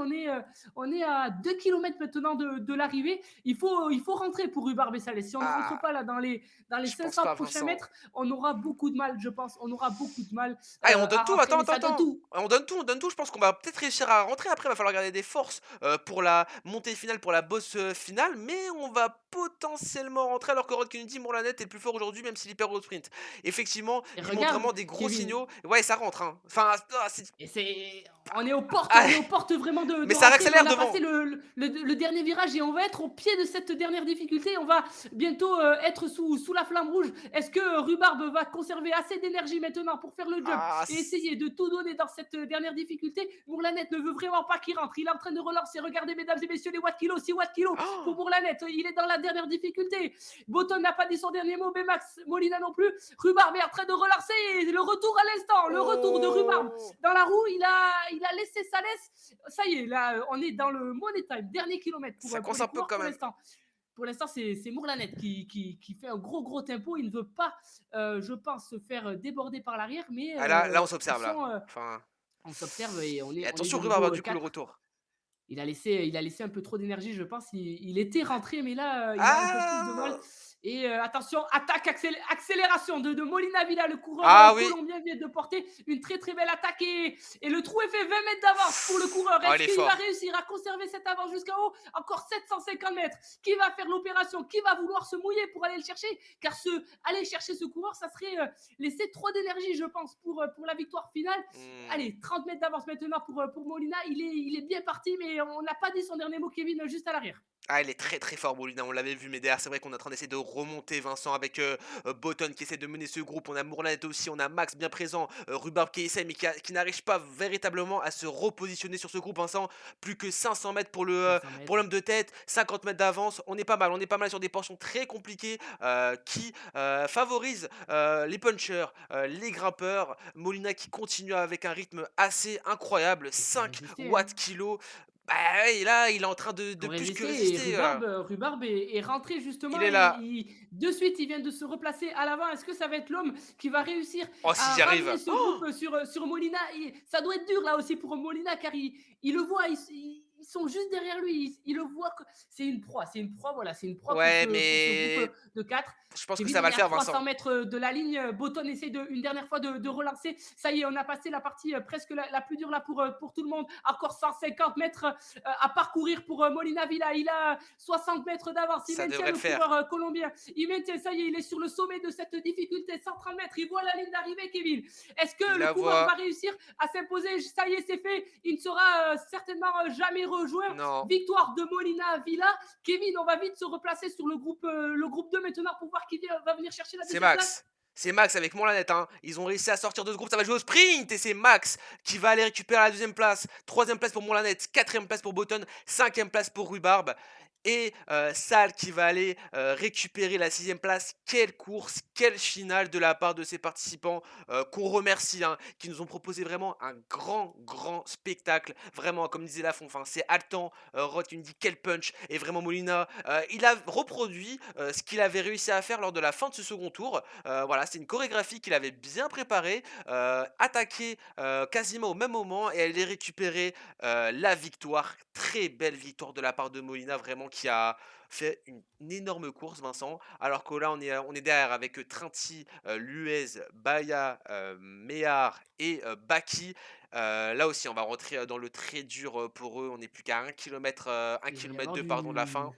On est à 2 kilomètres maintenant de l'arrivée. Il faut rentrer pour Rhubarbe et Salès. Si on ne rentre Ah, pas là dans les je pense 500 pas, prochains Vincent. mètres, on aura beaucoup de mal, je pense. On aura beaucoup de mal Allez, on donne à tout, rentrer, attends, mais attends, ça donne attends. tout. On donne tout. Je pense qu'on va peut-être réussir à rentrer. Après, il va falloir garder des forces pour la montée finale, pour la bosse finale. Mais on va potentiellement rentrer alors que Rod Kennedy, Mourlanet est le plus fort aujourd'hui, même s'il perd au sprint. Effectivement, Et il montre regarde, vraiment des gros Kevin, signaux. Ouais, ça rentre, hein. Enfin, et c'est, ah, on est aux portes vraiment de mais ça rentrer. réaccélère On a passé devant. le dernier virage et on va être au pied de cette dernière difficulté. On va bientôt être sous la flamme rouge. Est-ce que Rhubarbe va conserver assez d'énergie maintenant pour faire le jump Ah, et essayer de tout donner dans cette dernière difficulté? Mourlanette ne veut vraiment pas qu'il rentre. Il est en train de relancer. Regardez, mesdames et messieurs, les watts kilos, 6 watts kilos pour oh, Mourlanette. Il est dans la dernière difficulté. Botton n'a pas dit son dernier mot, Max Molina non plus. Rhubarbe est en train de relancer. Le retour à l'instant, le retour de Rhubarbe oh. dans la roue, il a laissé Salès. Ça y est, là, on est dans le money time, dernier kilomètre Ça pour coince les un peu coureurs quand pour même. l'instant. Pour l'instant, c'est Mourlanette qui fait un gros tempo. Il ne veut pas, je pense, se faire déborder par l'arrière, mais Ah, là, on ils s'observe là. sont, Enfin, on s'observe et et on est attention, de Rhubarbe, nouveau du coup, le 4. retour. Il a laissé un peu trop d'énergie, je pense. Il était rentré, mais là, il a un peu plus de mal. Ah, Et attention, attaque, accélération de Molina Villa, le coureur ah oui. colombien vient de porter une très très belle attaque. Et le trou est fait 20 mètres d'avance pour le coureur. Oh, Est-ce il est qu'il va fort. réussir à conserver cette avance jusqu'en haut? Encore 750 mètres. Qui va faire l'opération? Qui va vouloir se mouiller pour aller le chercher? Car aller chercher ce coureur, ça serait laisser trop d'énergie, je pense, pour la victoire finale. Hmm. Allez, 30 mètres d'avance maintenant pour Molina. Il est bien parti, mais on n'a pas dit son dernier mot, Kevin, juste à l'arrière. Ah, il est très, très fort Molina, on l'avait vu, mais derrière, c'est vrai qu'on est en train d'essayer de remonter Vincent avec, Botton qui essaie de mener ce groupe. On a Mournet aussi, on a Max bien présent, Rhubarb qui essaie, mais qui n'arrive pas véritablement à se repositionner sur ce groupe, Vincent. Plus que 500 mètres cinq cents pour mètres. l'homme de tête, 50 mètres d'avance. On est pas mal sur des portions très compliquées, qui, favorisent, les punchers, les grimpeurs. Molina qui continue avec un rythme assez incroyable, Il faut 5 résister, hein. watts kilo. Bah, ouais, et là, il est en train de Faut plus que résister et résister, voilà. Rhubarb est rentré Il justement est et là. de suite, il vient de se replacer à l'avant. Est-ce que ça va être l'homme qui va réussir Oh, si à j'y ramener arrive! ce groupe sur Molina? Ça doit être dur là aussi pour Molina car il le voit, ils sont juste derrière lui. Il le voit que c'est une proie, voilà, c'est une proie Ouais, pour ce groupe mais de 4. je pense que Kevin, ça va on le est à faire, 300 Vincent. mètres de la ligne. Botton essaye une dernière fois de relancer. Ça y est, on a passé la partie presque la plus dure là pour tout le monde. Encore 150 mètres à parcourir pour Molina Villa. Il a 60 mètres d'avance. Il Ça maintient devrait le le coureur faire. colombien. Il maintient, ça y est, il est sur le sommet de cette difficulté. 130 mètres. Il voit la ligne d'arrivée, Kevin. Est-ce Il que le la coureur va voit. réussir à s'imposer? Ça y est, c'est fait. Il ne sera certainement jamais rejoint. Non, Victoire de Molina Villa. Kevin, on va vite se replacer sur le groupe 2 maintenant pour voir qui va venir chercher la c'est deuxième place. Max. C'est Max avec Montlanette, hein. Ils ont réussi à sortir de ce groupe, ça va jouer au sprint et c'est Max qui va aller récupérer la deuxième place. Troisième place pour Montlanette, quatrième place pour Botton, cinquième place pour Rhubarb. Et Sal qui va aller récupérer la sixième place. Quelle course, quelle finale de la part de ces participants qu'on remercie, hein, qui nous ont proposé vraiment un grand, grand spectacle. Vraiment, comme disait Lafont, enfin, c'est haletant. Roth qui me dit quel punch. Et vraiment, Molina, il a reproduit ce qu'il avait réussi à faire lors de la fin de ce second tour. Voilà, c'est une chorégraphie qu'il avait bien préparée, attaqué quasiment au même moment et elle est récupérée la victoire. Très belle victoire de la part de Molina, vraiment qui a fait une énorme course, Vincent. Alors que là, on est derrière avec Trinti, Luez, Baya, Méhar et Baki. Là aussi, on va rentrer dans le très dur pour eux. On n'est plus qu'à 1 km, 1 Il va y km avoir 2 pardon, de la fin.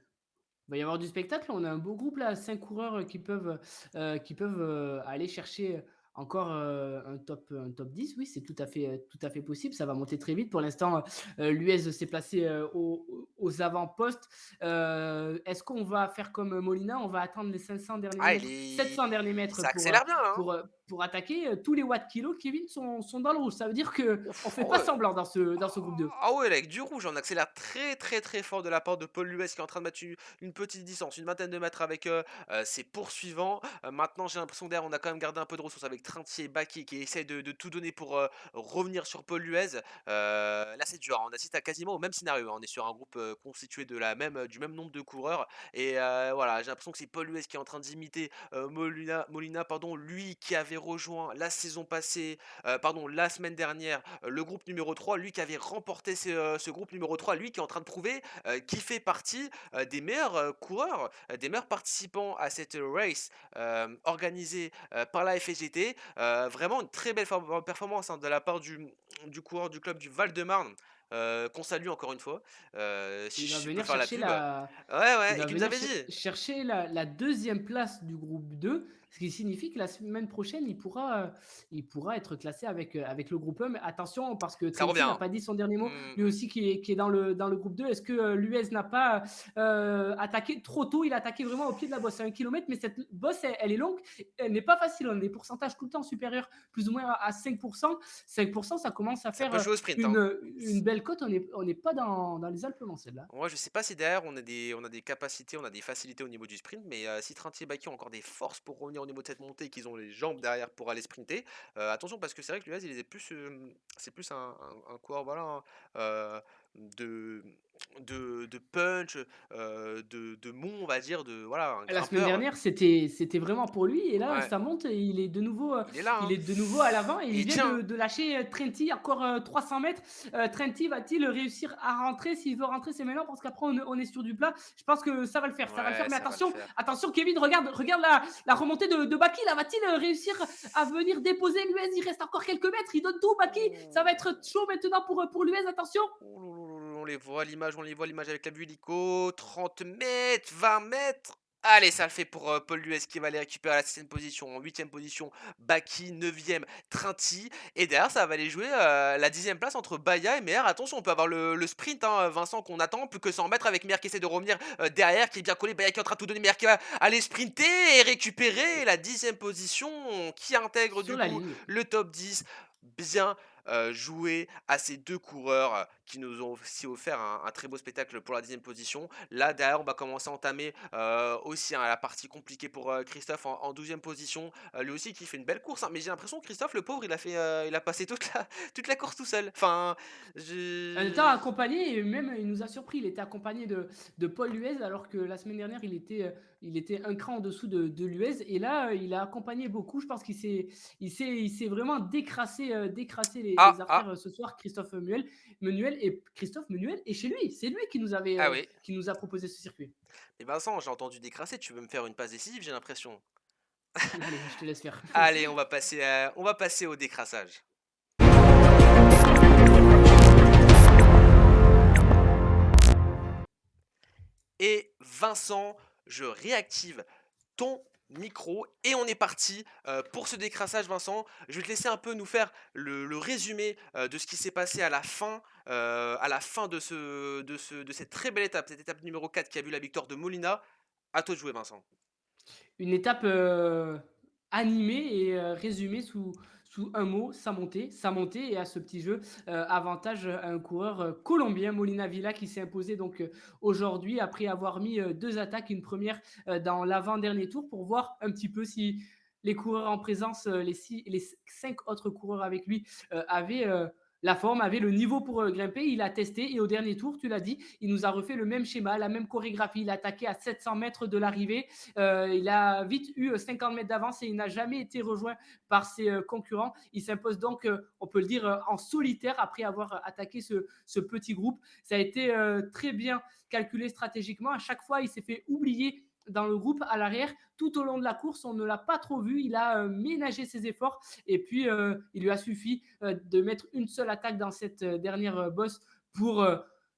il va y avoir du spectacle. On a un beau groupe là, 5 coureurs qui peuvent aller chercher encore un top 10. Oui, c'est tout à fait possible. Ça va monter très vite. Pour l'instant, l'US s'est placé aux avant-postes. Est-ce qu'on va faire comme Molina? On va attendre les 500 derniers Ah, mètres, 700 derniers mètres ça accélère bien, hein. pour attaquer. Tous les watts kilos, Kevin, sont dans le rouge. Ça veut dire qu'on ne Ouf, fait ah pas ouais. semblant dans ce groupe 2. Ah ouais, là, avec du rouge, on accélère très, très, très fort de la part de Paul Lues qui est en train de mettre une petite distance, une vingtaine de mètres avec ses poursuivants. Maintenant, j'ai l'impression que derrière, on a quand même gardé un peu de ressources avec Trintier et Baki qui essayent de tout donner pour revenir sur Paul Luez. Là, c'est dur, hein. On assiste à quasiment au même scénario, hein. On est sur un groupe constitué du même nombre de coureurs. Et voilà, j'ai l'impression que c'est Paul Luez qui est en train d'imiter Molina, pardon, lui qui avait rejoint la saison passée, pardon, la semaine dernière, le groupe numéro 3, lui qui avait remporté ce groupe numéro 3, lui qui est en train de prouver qu'il fait partie des meilleurs coureurs, des meilleurs participants à cette race organisée par la FGT. Vraiment une très belle performance, hein, de la part du coureur du club du Val-de-Marne. Qu'on salue encore une fois, si Il va je peux venir faire la chercher pub. la, Ouais, il ouais, et va qui nous venir avait dit. chercher la deuxième place du groupe 2, ce qui signifie que la semaine prochaine, il pourra être classé avec le groupe 1. Mais attention, parce que Ça revient, Trenti n'a hein. pas dit son dernier mot, Mm, lui mm. aussi qui est dans le groupe 2. Est-ce que l'US n'a pas attaqué trop tôt? Il a attaqué vraiment au pied de la bosse. C'est 1 kilomètre, mais cette bosse, elle est longue. Elle n'est pas facile. On a des pourcentages tout le temps supérieurs, plus ou moins à 5%. 5%, ça commence à Ça faire peut jouer au sprint, hein. une belle cote. On n'est pas dans les Alpes, non, celle-là. Ouais, je sais pas si derrière on a des capacités, on a des facilités au niveau du sprint, mais si Trintier et Baki ont encore des forces pour revenir au niveau de cette montée et qu'ils ont les jambes derrière pour aller sprinter, attention parce que c'est vrai que Luez il est plus, c'est plus un coureur voilà, hein, de de punch, de mont on va dire, de voilà, un La semaine grimpeur. dernière, c'était vraiment pour lui et là, Ouais, ça monte et il est là, il hein, est de nouveau à l'avant et et il il vient tient. de lâcher, Trenti encore, 300 mètres. Trenti va-t-il réussir à rentrer? S'il veut rentrer, c'est maintenant parce qu'après on est sur du plat. Je pense que ça va le faire, Ouais, mais ça va le attention, faire. attention Kevin, regarde la remontée de Baki là, va-t-il, réussir à venir déposer Luez? Il reste encore quelques mètres, il donne tout Baki, ça va être chaud maintenant pour Luez, attention! Ouh là là là là, on les voit à l'image avec la vue hélico, 30 mètres, 20 mètres. Allez, ça le fait pour, Paul Luez qui va aller récupérer à la 7 position. En 8e position, Baki, 9e, Trinti et derrière ça va aller jouer, la 10e place entre Baya et Meher. Attention, on peut avoir le sprint, hein, Vincent, qu'on attend, plus que 100 mètres avec Meher qui essaie de revenir, derrière, qui est bien collé, Baya qui est en train de tout donner, Meher qui va aller sprinter et récupérer la 10e position, qui intègre Sur du la coup ligne. le top 10. Bien, joué à ces 2 coureurs, qui nous ont aussi offert un très beau spectacle pour la 10e position. Là, derrière, on va commencer à entamer, aussi, hein, la partie compliquée pour, Christophe en 12e position, lui aussi qui fait une belle course, hein, mais j'ai l'impression que Christophe, le pauvre, il a passé toute la course tout seul. Enfin, En étant je accompagné et même il nous a surpris, il était accompagné de Paul Luez alors que la semaine dernière il était un cran en dessous de Luez et là il a accompagné beaucoup. Je pense il s'est vraiment décrassé les ah, artères ce soir, Christophe Menuel et Christophe Menuel est chez lui. C'est lui qui nous avait ah oui, qui nous a proposé ce circuit. mais Vincent, j'ai entendu décrasser, tu veux me faire une passe décisive, j'ai l'impression. Allez, je te laisse faire. Allez, on va passer au décrassage. Et Vincent, je réactive ton micro et on est parti pour ce décrassage. Vincent, je vais te laisser un peu nous faire le résumé de ce qui s'est passé à la fin de cette très belle étape, cette étape numéro 4 qui a vu la victoire de Molina. À toi de jouer, Vincent. Une étape animée et résumée sous un mot, sa montée et à ce petit jeu, avantage à un coureur colombien, Molina Villa, qui s'est imposé donc aujourd'hui après avoir mis deux attaques, une première dans l'avant-dernier tour pour voir un petit peu si les coureurs en présence, les cinq autres coureurs avec lui avaient la forme, avait le niveau pour grimper. Il a testé et au dernier tour, tu l'as dit, il nous a refait le même schéma, la même chorégraphie. Il a attaqué à 700 mètres de l'arrivée. Il a vite eu 50 mètres d'avance et il n'a jamais été rejoint par ses concurrents. Il s'impose donc, on peut le dire, en solitaire après avoir attaqué ce petit groupe. Ça a été très bien calculé stratégiquement. À chaque fois, il s'est fait oublier dans le groupe à l'arrière. Tout au long de la course, on ne l'a pas trop vu. Il a ménagé ses efforts et puis il lui a suffi de mettre une seule attaque dans cette dernière bosse pour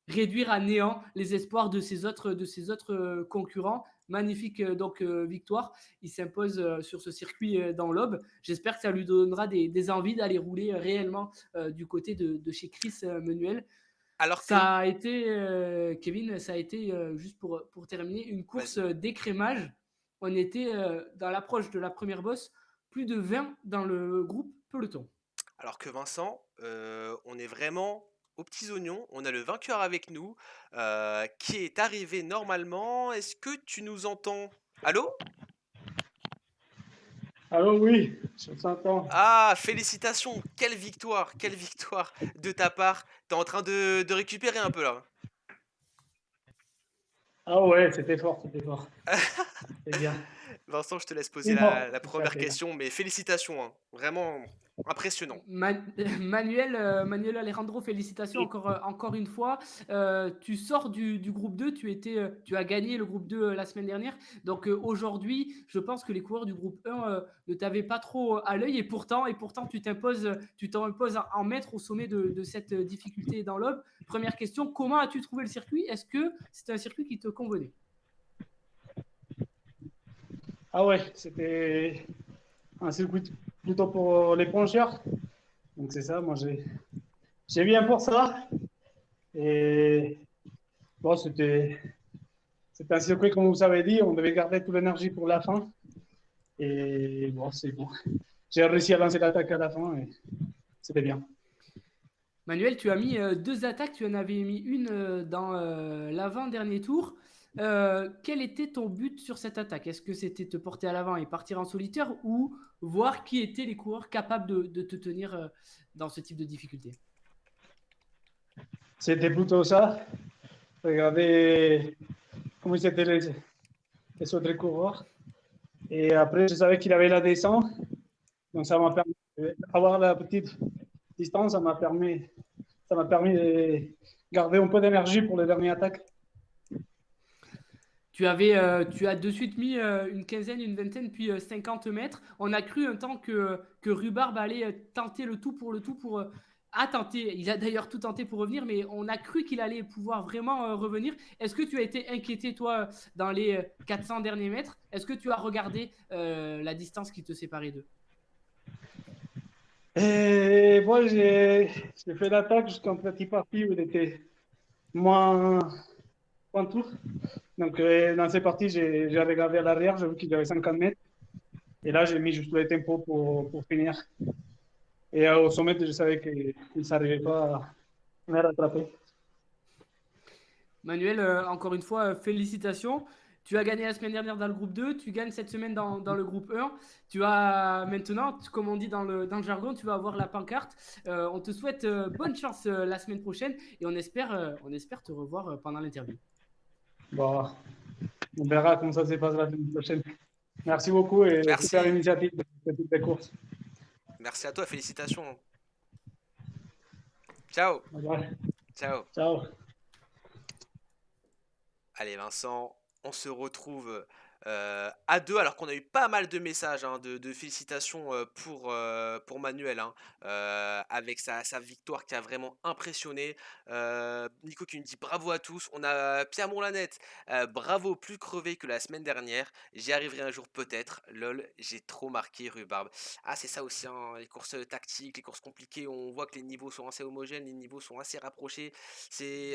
réduire à néant les espoirs de ses autres concurrents. Magnifique donc victoire. Il s'impose sur ce circuit dans l'Aube. J'espère que ça lui donnera des envies d'aller rouler réellement du côté de chez Chris Menuel. Alors que... Ça a été, Kevin, ça a été, juste pour terminer, une course Vas-y. d'écrémage. On était dans l'approche de la première bosse, plus de 20 dans le groupe peloton. Alors que Vincent, on est vraiment aux petits oignons. On a le vainqueur avec nous, qui est arrivé normalement. Est-ce que tu nous entends? Allô? Allô, oui, je t'entends. Ah, félicitations! Quelle victoire de ta part. T'es en train de récupérer un peu là. Ah ouais, c'était fort, c'était fort. C'est bien. Vincent, je te laisse poser C'est bon, la tout à première fait. question, mais félicitations, hein. Vraiment impressionnant. Manuel Alejandro, félicitations encore une fois. Tu sors du groupe 2, tu as gagné le groupe 2 la semaine dernière. Donc aujourd'hui, je pense que les coureurs du groupe 1 ne t'avaient pas trop à l'œil et pourtant tu t'imposes en maître au sommet de cette difficulté dans l'Aube. Première question, comment as-tu trouvé le circuit? Est-ce que c'est un circuit qui te convenait? Ah ouais, c'était un circuit plutôt pour les plongeurs. Donc c'est ça, moi j'ai bien pour ça. Et bon, c'était un circuit, comme vous avez dit, on devait garder toute l'énergie pour la fin. Et bon, c'est bon. J'ai réussi à lancer l'attaque à la fin et c'était bien. Manuel, tu as mis deux attaques, tu en avais mis une dans l'avant-dernier tour. Quel était ton but sur cette attaque? Est-ce que c'était te porter à l'avant et partir en solitaire ou voir qui étaient les coureurs capables de te tenir dans ce type de difficulté? C'était plutôt ça. Regardez comment étaient les autres coureurs. Et après, je savais qu'il avait la descente. Donc, ça m'a permis d'avoir la petite distance. Ça m'a permis de garder un peu d'énergie pour les dernières attaques. Tu as de suite mis une quinzaine, une vingtaine, puis 50 mètres. On a cru un temps que Rhubarbe allait tenter le tout pour a tenté, il a d'ailleurs tout tenté pour revenir, mais on a cru qu'il allait pouvoir vraiment revenir. Est-ce que tu as été inquiété, toi, dans les 400 derniers mètres? Est-ce que tu as regardé la distance qui te séparait d'eux? Et moi, j'ai fait l'attaque jusqu'en petit parti où il était moins, moins tour. Donc, dans ces parties, j'ai regardé à l'arrière, j'ai vu qu'il avait 50 mètres. Et là, j'ai mis juste le tempo pour finir. Et au sommet, je savais qu'il ne s'arrivait pas à me rattraper. Manuel, encore une fois, félicitations. Tu as gagné la semaine dernière dans le groupe 2, tu gagnes cette semaine dans le groupe 1. Tu as maintenant, comme on dit dans le jargon, tu vas avoir la pancarte. On te souhaite bonne chance la semaine prochaine et on espère te revoir pendant l'interview. Bon, on verra comment ça se passe la semaine prochaine. Merci beaucoup et super Merci, initiative de toutes les courses. merci à toi, félicitations. Ciao, Voilà. ciao. Ciao. Allez Vincent, on se retrouve à deux alors qu'on a eu pas mal de messages hein, de félicitations pour Manuel hein, avec sa victoire qui a vraiment impressionné. Nico qui nous dit bravo à tous. On a Pierre Mourlanette, bravo plus crevé que la semaine dernière. J'y arriverai un jour peut-être. Lol, j'ai trop marqué rhubarbe. Ah c'est ça aussi, hein, les courses tactiques, les courses compliquées, on voit que les niveaux sont assez homogènes, les niveaux sont assez rapprochés.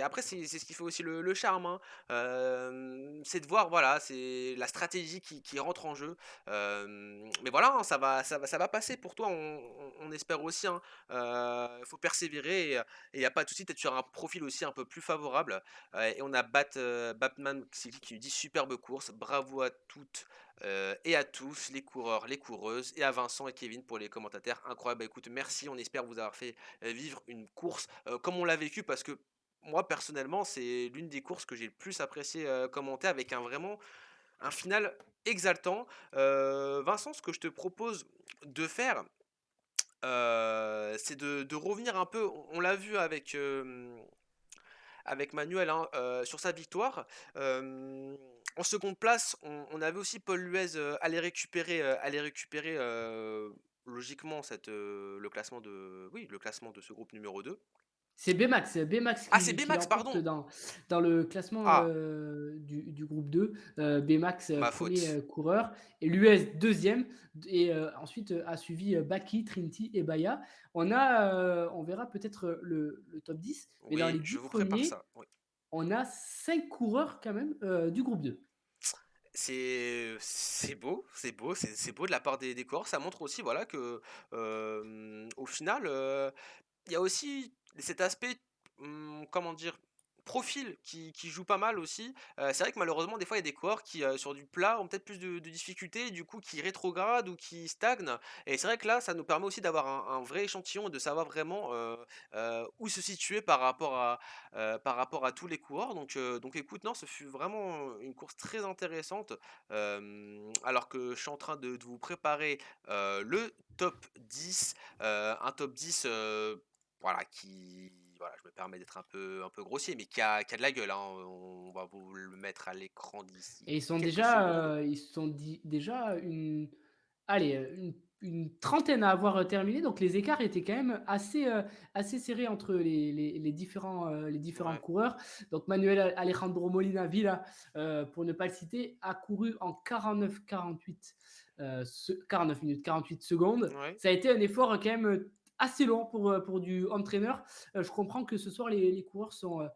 Après c'est ce qui fait aussi le charme. Hein. C'est de voir, voilà, c'est la stratégie qui rentre en jeu. Mais voilà, hein, ça va passer pour toi, on espère aussi. Hein. Faut persévérer et il n'y a pas de souci, peut-être sur un profil aussi un peu plus favorable. Et on a Batman qui nous dit superbe course, bravo à toutes et à tous, les coureurs, les coureuses, et à Vincent et Kevin pour les commentateurs. Incroyable, bah, écoute, merci, on espère vous avoir fait vivre une course comme on l'a vécu parce que moi personnellement, c'est l'une des courses que j'ai le plus apprécié commenter avec vraiment un final exaltant. Vincent, ce que je te propose de faire, c'est de revenir un peu. On l'a vu avec Manuel hein, sur sa victoire. En seconde place, on avait aussi Paul Luez aller récupérer logiquement le classement de ce groupe numéro 2. C'est Bmax Ah, c'est qui Bmax, l'emporte pardon. dans le classement Ah, du groupe 2. Bmax, ma premier faute. coureur, et l'US deuxième. Et ensuite a suivi Baki, Trinity et Baya. On verra peut-être le top 10, mais dans Oui, les je 10 vous prépare premiers, ça. Oui. on a 5 coureurs quand même du groupe 2. C'est beau de la part des coureurs. Ça montre aussi, voilà, que au final, il y a aussi cet aspect, comment dire, profil qui joue pas mal aussi. C'est vrai que malheureusement, des fois, il y a des coureurs qui, sur du plat, ont peut-être plus de difficultés, du coup, qui rétrogradent ou qui stagnent. Et c'est vrai que là, ça nous permet aussi d'avoir un vrai échantillon et de savoir vraiment où se situer par rapport à tous les coureurs. Donc écoute, non, ce fut vraiment une course très intéressante. Alors que je suis en train de vous préparer le top 10, un top 10 voilà, voilà, je me permets d'être un peu grossier, mais qui a de la gueule, hein. On va vous le mettre à l'écran d'ici Et quelques secondes. ils sont déjà allez, une trentaine à avoir terminé. Donc les écarts étaient quand même assez serrés entre les différents Ouais, coureurs. Donc Manuel Alejandro Molina Villa, pour ne pas le citer, a couru en 49-48 49 minutes 48 secondes. ouais, Ça a été un effort quand même assez long pour du home trainer. Je comprends que ce soir les coureurs sont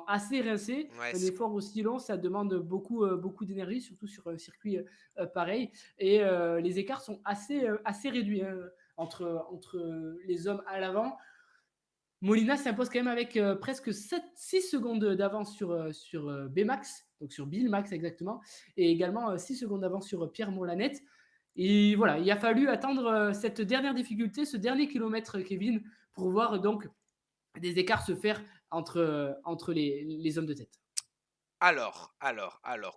assez rincés. ouais, Un c'est ce qu'on. effort aussi long, ça demande beaucoup d'énergie, surtout sur un circuit pareil. Et les écarts sont assez réduits hein, entre les hommes à l'avant. Molina s'impose quand même avec presque 6 secondes d'avance sur Bmax, donc sur Bill Max exactement, et également 6 secondes d'avance sur Pierre Molanette. Et voilà, il a fallu attendre cette dernière difficulté, ce dernier kilomètre, Kevin, pour voir donc des écarts se faire entre les hommes de tête. Alors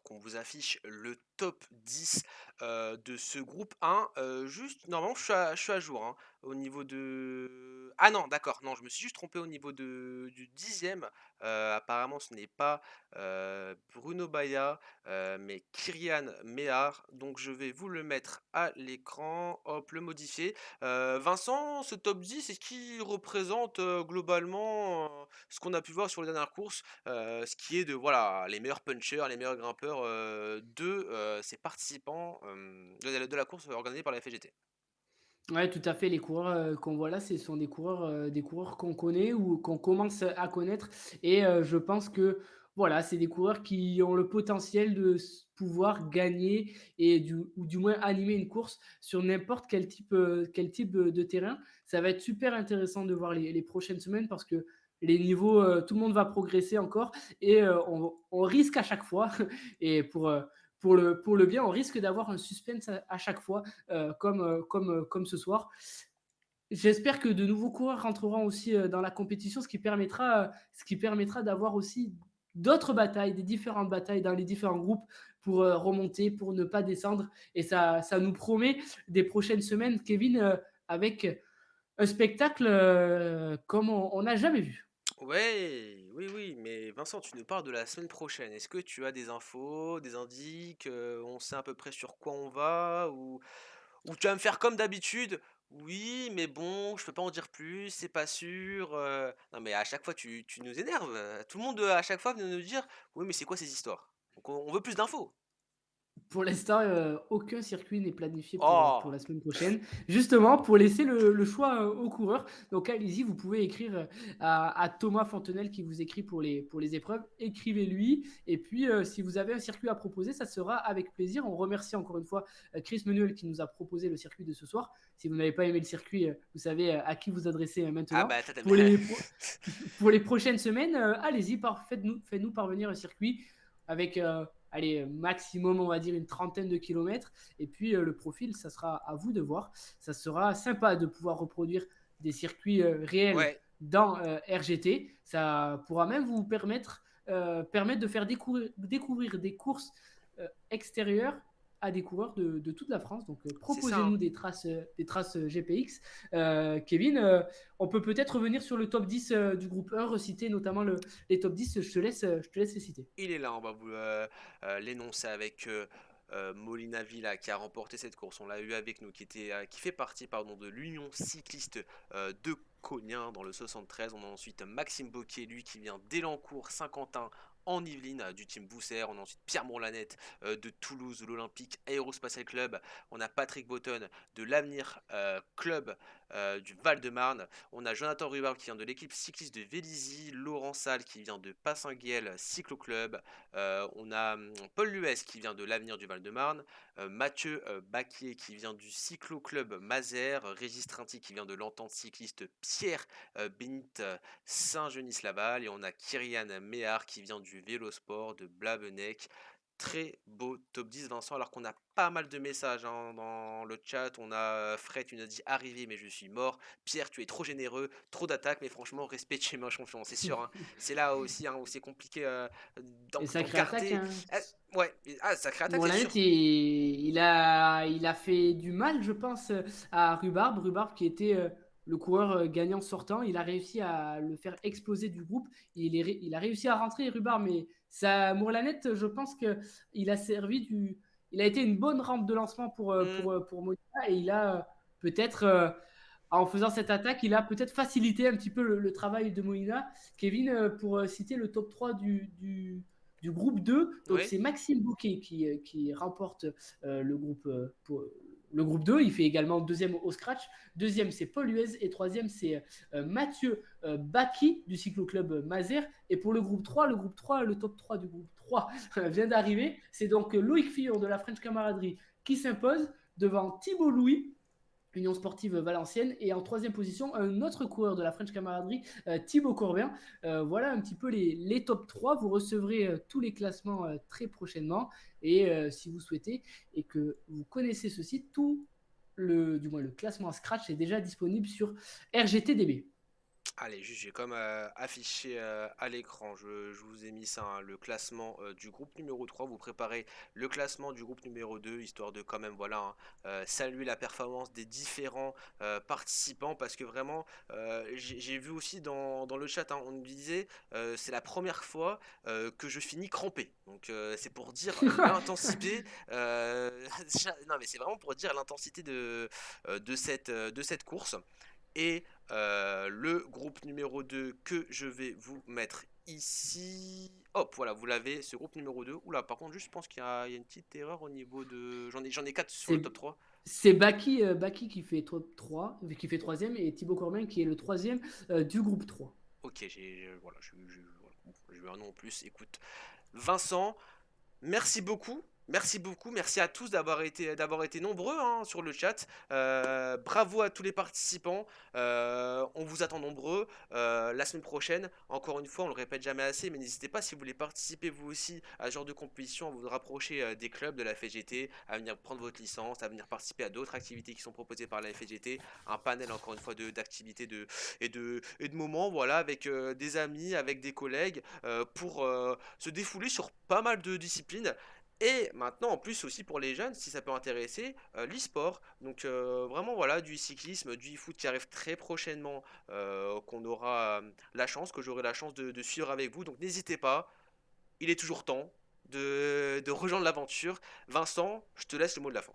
qu'on vous affiche le top 10 de ce groupe 1, juste, normalement, je suis à jour hein, au niveau de. Ah non, d'accord, non, je me suis juste trompé au niveau du 10e. Apparemment, ce n'est pas Bruno Baya, mais Kyrian Méhar. Donc, je vais vous le mettre à l'écran. Hop, le modifier. Vincent, ce top 10, est-ce qu'il représente globalement ce qu'on a pu voir sur les dernières courses, ce qui est de voilà les meilleurs punchers, les meilleurs grimpeurs de ces participants de la course organisée par la FGT. Ouais, tout à fait. Les coureurs qu'on voit là, ce sont des coureurs qu'on connaît ou qu'on commence à connaître. Et je pense que voilà, c'est des coureurs qui ont le potentiel de pouvoir gagner ou du moins animer une course sur n'importe quel type de terrain. Ça va être super intéressant de voir les prochaines semaines parce que les niveaux, tout le monde va progresser encore et on risque à chaque fois, et pour le bien, on risque d'avoir un suspense à chaque fois comme ce soir. J'espère que de nouveaux coureurs rentreront aussi dans la compétition, ce qui permettra d'avoir aussi d'autres batailles, des différentes batailles dans les différents groupes pour remonter, pour ne pas descendre. Et ça nous promet des prochaines semaines, Kevin, avec un spectacle comme on n'a jamais vu. Ouais, oui, oui, mais Vincent, tu nous parles de la semaine prochaine. Est-ce que tu as des infos, des indices, on sait à peu près sur quoi on va, ou tu vas me faire comme d'habitude? Oui, mais bon, je peux pas en dire plus, c'est pas sûr. Non, mais à chaque fois, tu nous énerves. Tout le monde, à chaque fois, vient nous dire, oui, mais c'est quoi ces histoires? Donc, on veut plus d'infos. Pour l'instant, aucun circuit n'est planifié pour Oh! la semaine prochaine, justement pour laisser le choix aux coureurs. Donc allez-y, vous pouvez écrire à Thomas Fontenelle qui vous écrit pour les épreuves. Écrivez-lui. Et puis, si vous avez un circuit à proposer, ça sera avec plaisir. On remercie encore une fois Chris Menuel qui nous a proposé le circuit de ce soir. Si vous n'avez pas aimé le circuit, vous savez à qui vous adresser Ah maintenant. bah, t'as Pour les, pro- pour les prochaines semaines, allez-y, faites-nous parvenir un circuit avec allez, maximum, on va dire, une trentaine de kilomètres. Et puis, le profil, ça sera à vous de voir. Ça sera sympa de pouvoir reproduire des circuits réels Ouais, dans RGT. Ça pourra même vous permettre de faire découvrir des courses extérieures à des coureurs de toute la France. Donc, c'est ça, hein. proposez-nous des traces GPX. Kevin, on peut peut-être revenir sur le top 10 du groupe 1, reciter notamment les top 10. Je te laisse les citer. Il est là, on va vous l'énoncer avec Molina Villa qui a remporté cette course. On l'a eu avec nous, qui fait partie pardon, de l'Union cycliste de Cognin dans le 73. On a ensuite Maxime Boquet, lui qui vient d'Elancourt, Saint-Quentin en Yvelines, du team Bousser. On a ensuite Pierre Mourlanette de Toulouse, de l'Olympique Aérospatial Club. On a Patrick Botton de l'Avenir Club du Val-de-Marne. On a Jonathan Rubard qui vient de l'équipe cycliste de Vélizy, Laurent Salle qui vient de Passinguel Cyclo Club, on a Paul Luès qui vient de l'Avenir du Val-de-Marne, Mathieu Baquier qui vient du Cyclo Club Mazères, Régis Trinty qui vient de l'Entente cycliste Pierre Bénite Saint-Genis-Laval, et on a Kyrian Méhard qui vient du Vélosport de Blabenec. Très beau top 10, Vincent, alors qu'on a pas mal de messages hein, dans le chat. On a Fred, tu nous as dit arrivé, mais je suis mort. Pierre, tu es trop généreux, trop d'attaques, mais franchement, respect chez ma champion, c'est sûr. Hein. C'est là aussi hein, où c'est compliqué Et d'en sacrée attaque, garder. hein. Ouais, sacré attaque, c'est Mourlannet, sûr. il a fait du mal, je pense, à Rhubarbe. Rhubarbe qui était le coureur gagnant sortant. Il a réussi à le faire exploser du groupe. Il a réussi à rentrer, Rhubarbe, mais Mourlannet, je pense qu'il a il a été une bonne rampe de lancement Hmm, pour Monica, et il a peut-être, en faisant cette attaque, il a peut-être facilité un petit peu le travail de Molina. Kevin, pour citer le top 3 du groupe 2, donc ouais, c'est Maxime Bouquet qui remporte le groupe 2. Il fait également deuxième au scratch. Deuxième, c'est Paul Huez. Et troisième, c'est Mathieu Baki du cycloclub Mazères. Et pour le top 3 du groupe 3 vient d'arriver. C'est donc Loïc Fillon de la French Camaraderie qui s'impose devant Thibault Louis, Union Sportive Valenciennes, et en troisième position un autre coureur de la French Camaraderie, Thibaut Corbin. Voilà un petit peu les top 3. Vous recevrez tous les classements très prochainement, et si vous souhaitez et que vous connaissez ce site, du moins le classement Scratch est déjà disponible sur RGTDB. Allez, juste, j'ai comme affiché à l'écran, je vous ai mis ça, hein, le classement du groupe numéro 3. Vous préparez le classement du groupe numéro 2, histoire de quand même, voilà, hein, saluer la performance des différents participants, parce que vraiment, j'ai vu aussi dans le chat, hein, on me disait, c'est la première fois que je finis crampé. Donc c'est pour dire l'intensité, non mais c'est vraiment pour dire l'intensité de cette course. Et le groupe numéro 2 que je vais vous mettre ici. Hop, voilà, vous l'avez, ce groupe numéro 2. Oula, par contre, juste, je pense qu'il y a une petite erreur au niveau de. J'en ai 4 sur le C'est top 3. c'est Baki qui fait 3, qui fait troisième, et Thibaut Courmin qui est le troisième du groupe 3. Ok, voilà, voilà, bon, j'ai eu un nom en plus. Écoute, Vincent, merci beaucoup. Merci beaucoup, merci à tous d'avoir été nombreux, hein, sur le chat. Bravo à tous les participants. On vous attend nombreux la semaine prochaine. Encore une fois, on le répète jamais assez, mais n'hésitez pas si vous voulez participer vous aussi à ce genre de compétition, à vous rapprocher des clubs de la FGT, à venir prendre votre licence, à venir participer à d'autres activités qui sont proposées par la FGT. Un panel encore une fois d'activités et de moments, voilà, avec des amis, avec des collègues, pour se défouler sur pas mal de disciplines. Et maintenant, en plus aussi pour les jeunes, si ça peut intéresser, l'e-sport. Donc vraiment voilà, du cyclisme, du e-foot qui arrive très prochainement, qu'on aura la chance, que j'aurai la chance de suivre avec vous. Donc n'hésitez pas, il est toujours temps de rejoindre l'aventure. Vincent, je te laisse le mot de la fin.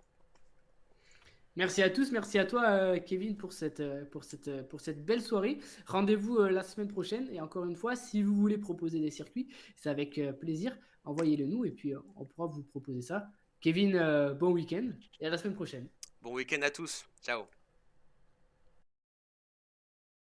Merci à tous, merci à toi Kevin pour cette belle soirée. Rendez-vous la semaine prochaine, et encore une fois, si vous voulez proposer des circuits, c'est avec plaisir. Envoyez-le nous et puis on pourra vous proposer ça. Kevin, bon week-end et à la semaine prochaine. Bon week-end à tous, ciao.